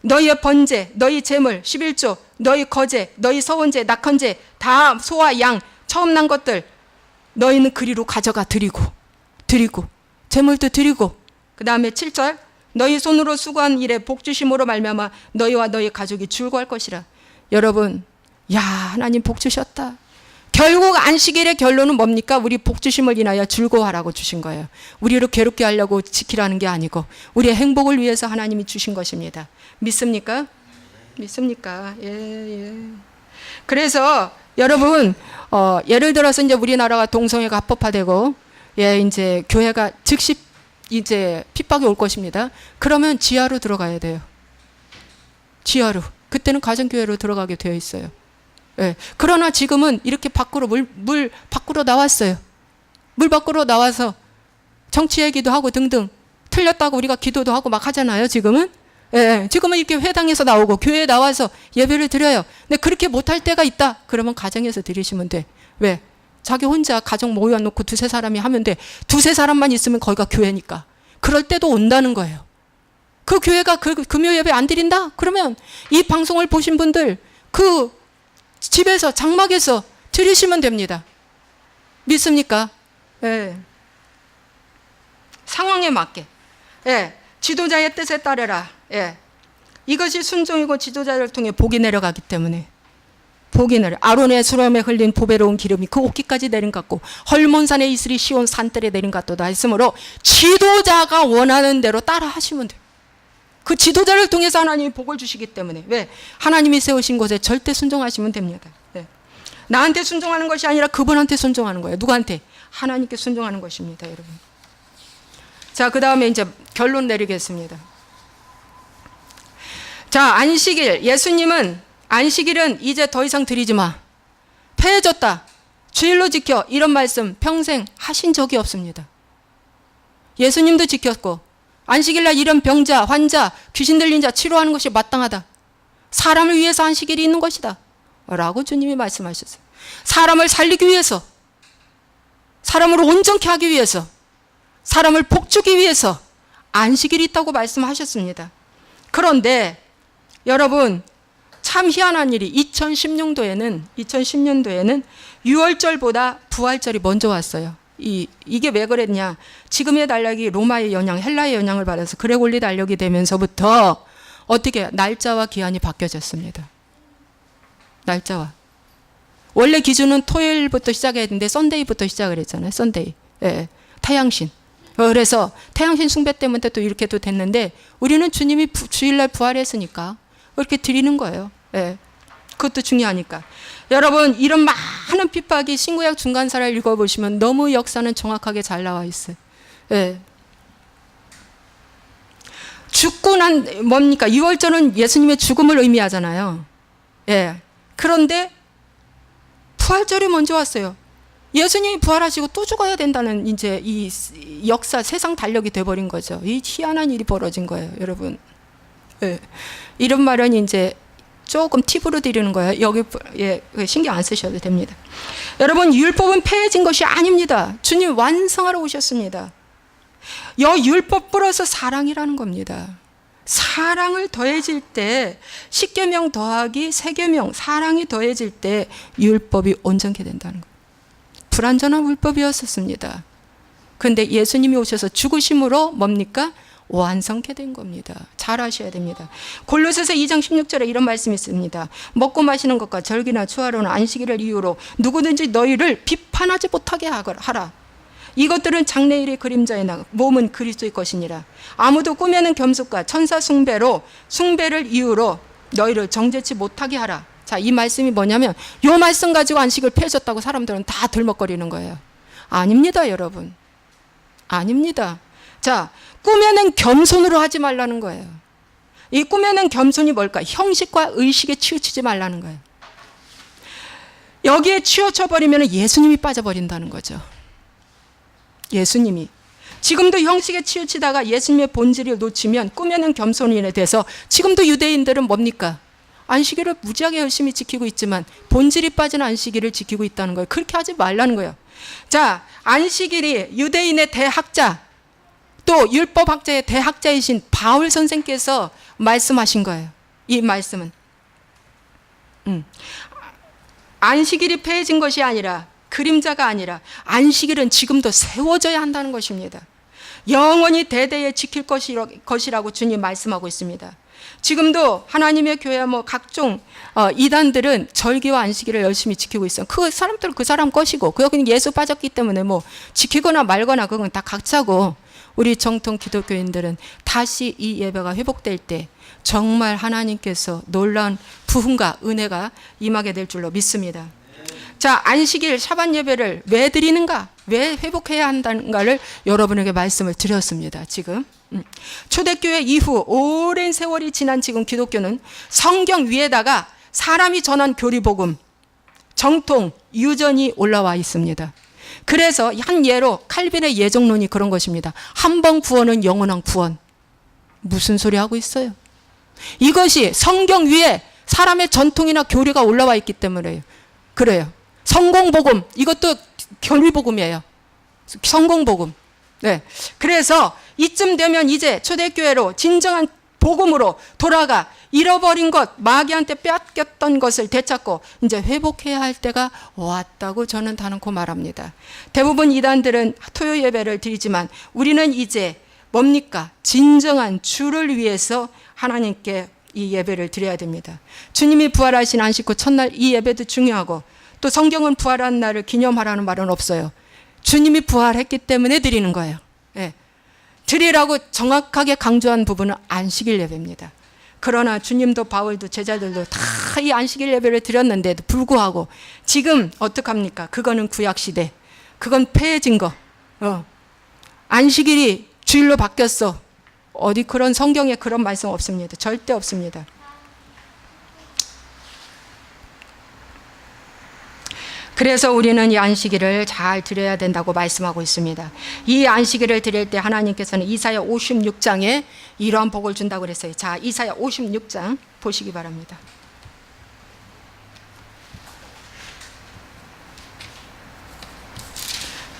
너희의 번제, 너희 제물, 11조, 너희 거제, 너희 서원제, 낙헌제, 다 소와 양, 처음 난 것들 너희는 그리로 가져가 드리고 제물도 드리고, 그 다음에 7절 너희 손으로 수고한 일에 복주심으로 말미암아 너희와 너희 가족이 즐거워할 것이라. 여러분, 야, 하나님 복 주셨다. 결국 안식일의 결론은 뭡니까? 우리 복주심을 인하여 즐거워하라고 주신 거예요. 우리를 괴롭게 하려고 지키라는 게 아니고 우리의 행복을 위해서 하나님이 주신 것입니다. 믿습니까? 믿습니까? 예. 그래서 여러분, 예를 들어서 이제 우리나라가 동성애가 합법화되고, 이제 교회가 즉시 이제 핍박이 올 것입니다. 그러면 지하로 들어가야 돼요. 지하로. 그때는 가정교회로 들어가게 되어 있어요. 예. 그러나 지금은 이렇게 밖으로 물 밖으로 나왔어요. 물 밖으로 나와서 정치 얘기도 하고 등등 틀렸다고 우리가 기도도 하고 막 하잖아요. 지금은. 예. 지금은 이렇게 회당에서 나오고 교회에 나와서 예배를 드려요. 근데 그렇게 못할 때가 있다. 그러면 가정에서 드리시면 돼. 왜? 자기 혼자 가정 모여놓고 두세 사람이 하면 돼. 두세 사람만 있으면 거기가 교회니까. 그럴 때도 온다는 거예요. 그 교회가 그 금요 예배 안 드린다? 그러면 이 방송을 보신 분들 그 집에서 장막에서 드리시면 됩니다. 믿습니까? 예. 상황에 맞게. 예. 지도자의 뜻에 따르라. 예. 이것이 순종이고 지도자를 통해 복이 내려가기 때문에. 복이 내려. 아론의 수염에 흘린 보배로운 기름이 그 옷깃까지 내린 것 같고 헐몬산의 이슬이 시온 산들에 내린 것 같도다 했으므로 지도자가 원하는 대로 따라 하시면 돼요. 그 지도자를 통해서 하나님이 복을 주시기 때문에. 왜? 하나님이 세우신 곳에 절대 순종하시면 됩니다. 네. 나한테 순종하는 것이 아니라 그분한테 순종하는 거예요. 누구한테? 하나님께 순종하는 것입니다, 여러분. 자, 그 다음에 이제 결론 내리겠습니다. 자, 안식일. 예수님은 안식일은 이제 더 이상 드리지 마. 폐해졌다. 주일로 지켜. 이런 말씀 평생 하신 적이 없습니다. 예수님도 지켰고 안식일날 이런 병자, 환자, 귀신 들린 자 치료하는 것이 마땅하다. 사람을 위해서 안식일이 있는 것이다. 라고 주님이 말씀하셨어요. 사람을 살리기 위해서, 사람을 온전케 하기 위해서, 사람을 복주기 위해서 안식일이 있다고 말씀하셨습니다. 그런데 여러분, 참 희한한 일이 2010년도에는 6월절보다 부활절이 먼저 왔어요. 이게 왜 그랬냐? 지금의 달력이 로마의 영향, 헬라의 영향을 받아서 그레골리 달력이 되면서부터 어떻게 날짜와 기한이 바뀌어졌습니다. 날짜와. 원래 기준은 토요일부터 시작했는데 썬데이부터 시작을 했잖아요. 썬데이. 예, 태양신. 그래서 태양신 숭배 때문에 또 이렇게 또 됐는데 우리는 주님이 주일날 부활했으니까 이렇게 드리는 거예요. 예, 그것도 중요하니까. 여러분, 이런 많은 핍박이 신구약 중간사를 읽어보시면 너무 역사는 정확하게 잘 나와 있어요. 예. 죽고 난 뭡니까? 6월절은 예수님의 죽음을 의미하잖아요. 예. 그런데 부활절이 먼저 왔어요. 예수님이 부활하시고 또 죽어야 된다는 이제 이 역사 세상 달력이 돼버린 거죠. 이 희한한 일이 벌어진 거예요, 여러분. 예. 이런 말은 이제 조금 팁으로 드리는 거예요. 여기 신경 안 쓰셔도 됩니다. 여러분, 율법은 폐해진 것이 아닙니다. 주님 완성하러 오셨습니다. 율법 플러스 사랑이라는 겁니다. 사랑을 더해질 때 10계명 더하기 3계명 사랑이 더해질 때 율법이 온전케 된다는 거예요. 불완전한 율법이었었습니다. 그런데 예수님이 오셔서 죽으심으로 뭡니까? 완성케 된 겁니다. 잘 아셔야 됩니다. 골로새서 2장 16절에 이런 말씀이 있습니다. 먹고 마시는 것과 절기나 추하로는 안식일을 이유로 누구든지 너희를 비판하지 못하게 하라. 이것들은 장래일의 그림자에 나가 몸은 그리스도의 것이니라. 아무도 꾸며낸 겸손과 천사 숭배를 이유로 너희를 정죄치 못하게 하라. 자, 이 말씀이 뭐냐면 이 말씀 가지고 안식을 폐해졌다고 사람들은 다 들먹거리는 거예요. 아닙니다, 여러분. 아닙니다. 자, 꾸며낸 겸손으로 하지 말라는 거예요. 이 꾸며낸 겸손이 뭘까? 형식과 의식에 치우치지 말라는 거예요. 여기에 치우쳐버리면 예수님이 빠져버린다는 거죠. 예수님이. 지금도 형식에 치우치다가 예수님의 본질을 놓치면 꾸며낸 겸손인에 대해서 지금도 유대인들은 뭡니까? 안식일을 무지하게 열심히 지키고 있지만 본질이 빠진 안식일을 지키고 있다는 거예요. 그렇게 하지 말라는 거예요. 자, 안식일이 유대인의 대학자 또 율법학자의 대학자이신 바울 선생께서 말씀하신 거예요. 이 말씀은 안식일이 폐해진 것이 아니라 그림자가 아니라 안식일은 지금도 세워져야 한다는 것입니다. 영원히 대대에 지킬 것이라고 주님 말씀하고 있습니다. 지금도 하나님의 교회 각종 이단들은 절기와 안식일을 열심히 지키고 있어요. 그 사람들은 그 사람 것이고 그건 예수 빠졌기 때문에 지키거나 말거나 그건 다 각자고, 우리 정통 기독교인들은 다시 이 예배가 회복될 때 정말 하나님께서 놀라운 부흥과 은혜가 임하게 될 줄로 믿습니다. 자, 안식일 샤bat 예배를 왜 드리는가? 왜 회복해야 한다는가를 여러분에게 말씀을 드렸습니다. 지금 초대교회 이후 오랜 세월이 지난 지금 기독교는 성경 위에다가 사람이 전한 교리복음, 정통, 유전이 올라와 있습니다. 그래서 한 예로 칼빈의 예정론이 그런 것입니다. 한 번 구원은 영원한 구원. 무슨 소리 하고 있어요? 이것이 성경 위에 사람의 전통이나 교리가 올라와 있기 때문에 그래요. 성공복음, 이것도 교리복음이에요. 성공복음. 네. 그래서 이쯤 되면 이제 초대교회로 진정한 복음으로 돌아가 잃어버린 것, 마귀한테 빼앗겼던 것을 되찾고 이제 회복해야 할 때가 왔다고 저는 단언코 말합니다. 대부분 이단들은 토요 예배를 드리지만 우리는 이제 뭡니까? 진정한 주를 위해서 하나님께 이 예배를 드려야 됩니다. 주님이 부활하신 안식 후 첫날 이 예배도 중요하고, 또 성경은 부활한 날을 기념하라는 말은 없어요. 주님이 부활했기 때문에 드리는 거예요. 네. 드리라고 정확하게 강조한 부분은 안식일 예배입니다. 그러나 주님도 바울도 제자들도 다 이 안식일 예배를 드렸는데도 불구하고 지금 어떡합니까? 그거는 구약시대. 그건 폐해진 거. 안식일이 주일로 바뀌었어. 어디 그런 성경에 그런 말씀 없습니다. 절대 없습니다. 그래서 우리는 이 안식일을 잘 드려야 된다고 말씀하고 있습니다. 이 안식일을 드릴 때 하나님께서는 이사야 56장에 이러한 복을 준다고 그랬어요. 자, 이사야 56장 보시기 바랍니다.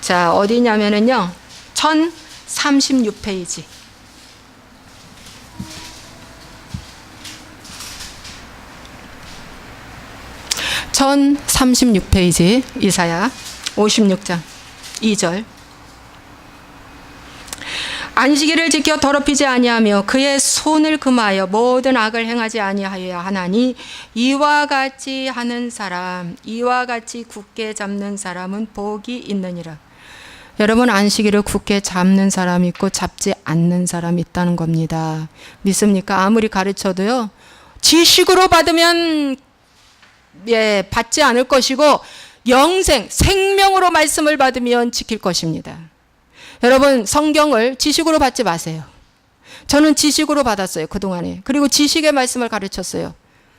자, 어디냐면은요, 1036페이지. (1036페이지) 이사야 56장 2절. 안식일을 지켜 더럽히지 아니하며 그의 손을 금하여 모든 악을 행하지 아니하여야 하나니 이와 같이 하는 사람, 이와 같이 굳게 잡는 사람은 복이 있느니라. 여러분, 안식일을 굳게 잡는 사람이 있고 잡지 않는 사람이 있다는 겁니다. 믿습니까? 아무리 가르쳐도요, 지식으로 받으면 받지 않을 것이고 영생, 생명으로 말씀을 받으면 지킬 것입니다. 여러분, 성경을 지식으로 받지 마세요. 저는 지식으로 받았어요, 그동안에. 그리고 지식의 말씀을 가르쳤어요.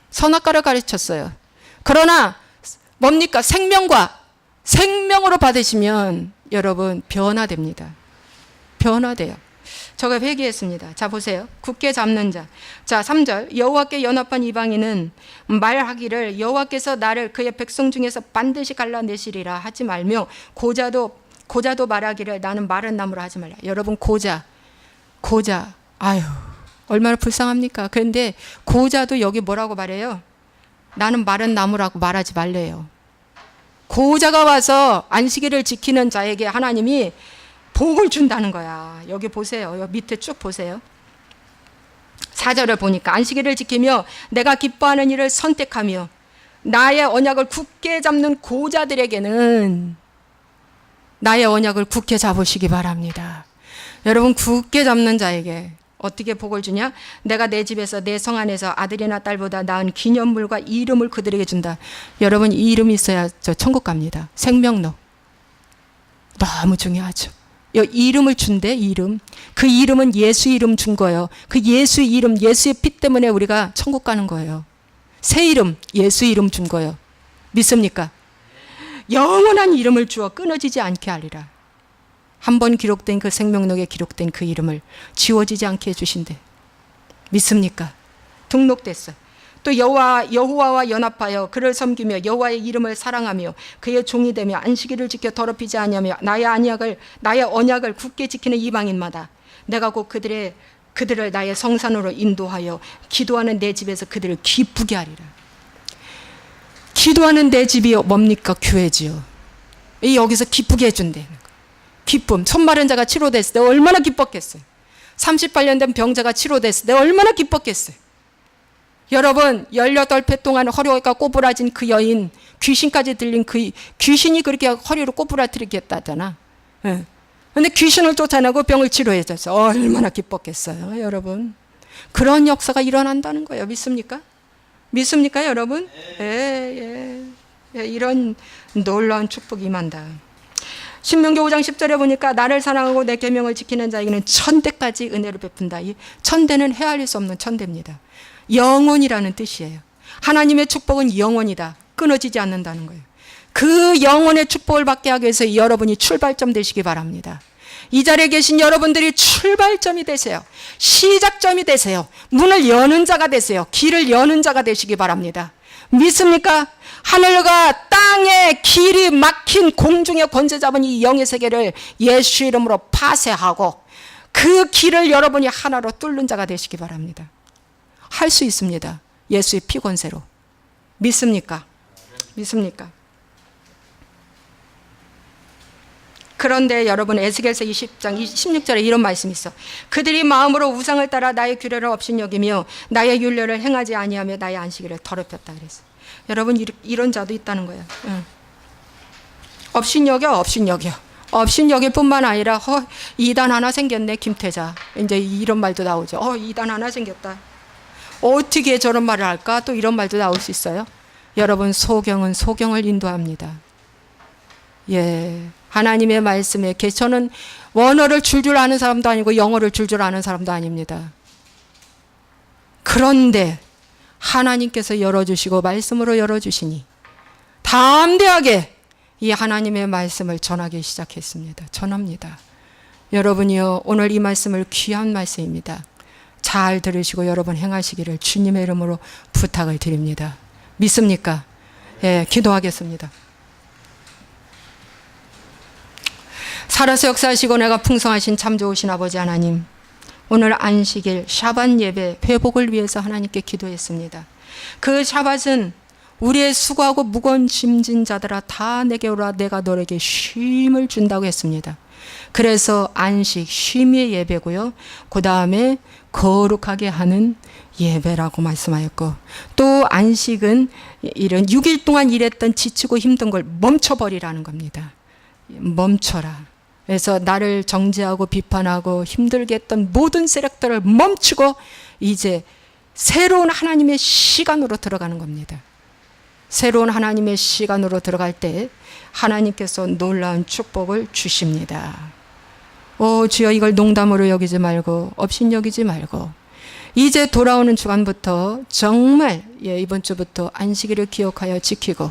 선악과를 가르쳤어요. 그러나 뭡니까? 생명으로 받으시면 여러분 변화됩니다. 변화돼요. 제가 회개했습니다. 자, 보세요. 굳게 잡는 자. 자, 3절. 여호와께 연합한 이방인은 말하기를 여호와께서 나를 그의 백성 중에서 반드시 갈라내시리라 하지 말며 고자도 말하기를 나는 마른 나무라 하지 말라. 여러분, 고자. 아유, 얼마나 불쌍합니까? 그런데 고자도 여기 뭐라고 말해요? 나는 마른 나무라고 말하지 말래요. 고자가 와서 안식일을 지키는 자에게 하나님이 복을 준다는 거야. 여기 보세요. 여기 밑에 쭉 보세요. 4절을 보니까 안식일을 지키며 내가 기뻐하는 일을 선택하며 나의 언약을 굳게 잡는 고자들에게는 나의 언약을 굳게 잡으시기 바랍니다. 여러분, 굳게 잡는 자에게 어떻게 복을 주냐? 내가 내 집에서 내 성 안에서 아들이나 딸보다 나은 기념물과 이름을 그들에게 준다. 여러분, 이 이름이 있어야 저 천국 갑니다. 생명록. 너무 중요하죠. 이름을 준대, 이름. 그 이름은 예수 이름 준 거예요. 그 예수 이름, 예수의 피 때문에 우리가 천국 가는 거예요. 새 이름, 예수 이름 준 거예요. 믿습니까? 영원한 이름을 주어 끊어지지 않게 하리라. 한 번 기록된 그 생명록에 기록된 그 이름을 지워지지 않게 해주신대. 믿습니까? 등록됐어. 또 또 여호와와 연합하여 그를 섬기며 여호와의 이름을 사랑하며 그의 종이 되며 안식일을 지켜 더럽히지 아니하며 나의 언약을 굳게 지키는 이방인마다 내가 곧 그들을 나의 성산으로 인도하여 기도하는 내 집에서 그들을 기쁘게 하리라. 기도하는 내 집이 뭡니까? 교회지요. 여기서 기쁘게 해준다는 거. 기쁨. 손 마른 자가 치료됐을 때 얼마나 기뻤겠어요. 38년 된 병자가 치료됐을 때 얼마나 기뻤겠어요. 여러분 18배 동안 허리가 꼬부라진 그 여인, 귀신까지 들린 그 귀신이 그렇게 허리를 꼬부라뜨리겠다잖아. 그런데 귀신을 쫓아내고 병을 치료해줘서 얼마나 기뻤겠어요. 여러분 그런 역사가 일어난다는 거예요. 믿습니까? 믿습니까 여러분? 예. 이런 놀라운 축복이 임한다. 신명기 5장 10절에 보니까 나를 사랑하고 내 계명을 지키는 자에게는 천대까지 은혜를 베푼다. 이 천대는 헤아릴 수 없는 천대입니다. 영원이라는 뜻이에요. 하나님의 축복은 영원이다. 끊어지지 않는다는 거예요. 그 영원의 축복을 받게 하기 위해서 여러분이 출발점 되시기 바랍니다. 이 자리에 계신 여러분들이 출발점이 되세요. 시작점이 되세요. 문을 여는 자가 되세요. 길을 여는 자가 되시기 바랍니다. 믿습니까? 하늘과 땅에 길이 막힌 공중의 권세 잡은 이 영의 세계를 예수 이름으로 파쇄하고 그 길을 여러분이 하나로 뚫는 자가 되시기 바랍니다. 할 수 있습니다. 예수의 피 권세로. 믿습니까? 믿습니까? 그런데 여러분 에스겔서 20장 16절에 이런 말씀이 있어. 그들이 마음으로 우상을 따라 나의 규례를 업신여기며 나의 율례를 행하지 아니하며 나의 안식일을 더럽혔다 그랬어. 여러분 이런 자도 있다는 거예요. 업신여길 뿐만 아니라 이단 하나 생겼네 김태자. 이제 이런 말도 나오죠. 이단 하나 생겼다. 어떻게 저런 말을 할까? 또 이런 말도 나올 수 있어요. 여러분 소경은 소경을 인도합니다. 예, 하나님의 말씀에 저는 원어를 줄줄 아는 사람도 아니고 영어를 줄줄 아는 사람도 아닙니다. 그런데 하나님께서 열어주시고 말씀으로 열어주시니 담대하게 이 하나님의 말씀을 전하기 시작했습니다. 전합니다. 여러분이요 오늘 이 말씀을 귀한 말씀입니다. 잘 들으시고 여러분 행하시기를 주님의 이름으로 부탁을 드립니다. 믿습니까? 예, 기도하겠습니다. 살아서 역사하시고 내가 풍성하신 참 좋으신 아버지 하나님, 오늘 안식일 샤밧 예배 회복을 위해서 하나님께 기도했습니다. 그 샤밧은 우리의 수고하고 무거운 짐진 자들아 다 내게 오라 내가 너에게 쉼을 준다고 했습니다. 그래서 안식 쉼의 예배고요. 그 다음에 거룩하게 하는 예배라고 말씀하였고, 또 안식은 이런 6일 동안 일했던 지치고 힘든 걸 멈춰버리라는 겁니다. 멈춰라. 그래서 나를 정죄하고 비판하고 힘들게 했던 모든 세력들을 멈추고 이제 새로운 하나님의 시간으로 들어가는 겁니다. 새로운 하나님의 시간으로 들어갈 때 하나님께서 놀라운 축복을 주십니다. 주여 이걸 농담으로 여기지 말고 업신여기지 말고 이제 돌아오는 주간부터 정말 이번 주부터 안식일을 기억하여 지키고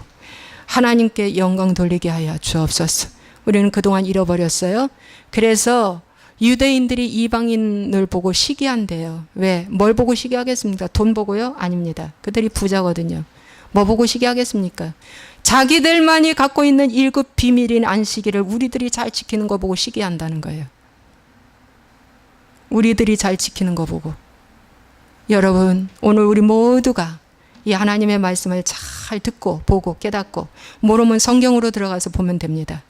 하나님께 영광 돌리게 하여 주옵소서. 우리는 그동안 잃어버렸어요. 그래서 유대인들이 이방인을 보고 시기한대요. 왜? 뭘 보고 시기하겠습니까? 돈 보고요? 아닙니다. 그들이 부자거든요. 뭐 보고 시기하겠습니까? 자기들만이 갖고 있는 1급 비밀인 안식일을 우리들이 잘 지키는 거 보고 시기한다는 거예요. 우리들이 잘 지키는 거 보고. 여러분 오늘 우리 모두가 이 하나님의 말씀을 잘 듣고 보고 깨닫고 모르면 성경으로 들어가서 보면 됩니다.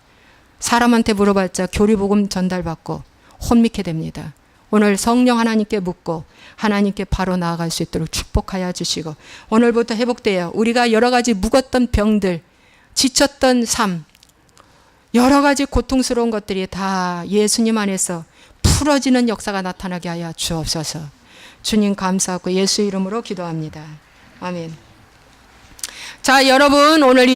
사람한테 물어봤자 교리복음 전달받고 혼미케 됩니다. 오늘 성령 하나님께 묻고 하나님께 바로 나아갈 수 있도록 축복하여 주시고 오늘부터 회복되어 우리가 여러 가지 묵었던 병들, 지쳤던 삶, 여러 가지 고통스러운 것들이 다 예수님 안에서 풀어지는 역사가 나타나게 하여 주옵소서. 주님 감사하고 예수 이름으로 기도합니다. 아멘. 자, 여러분 오늘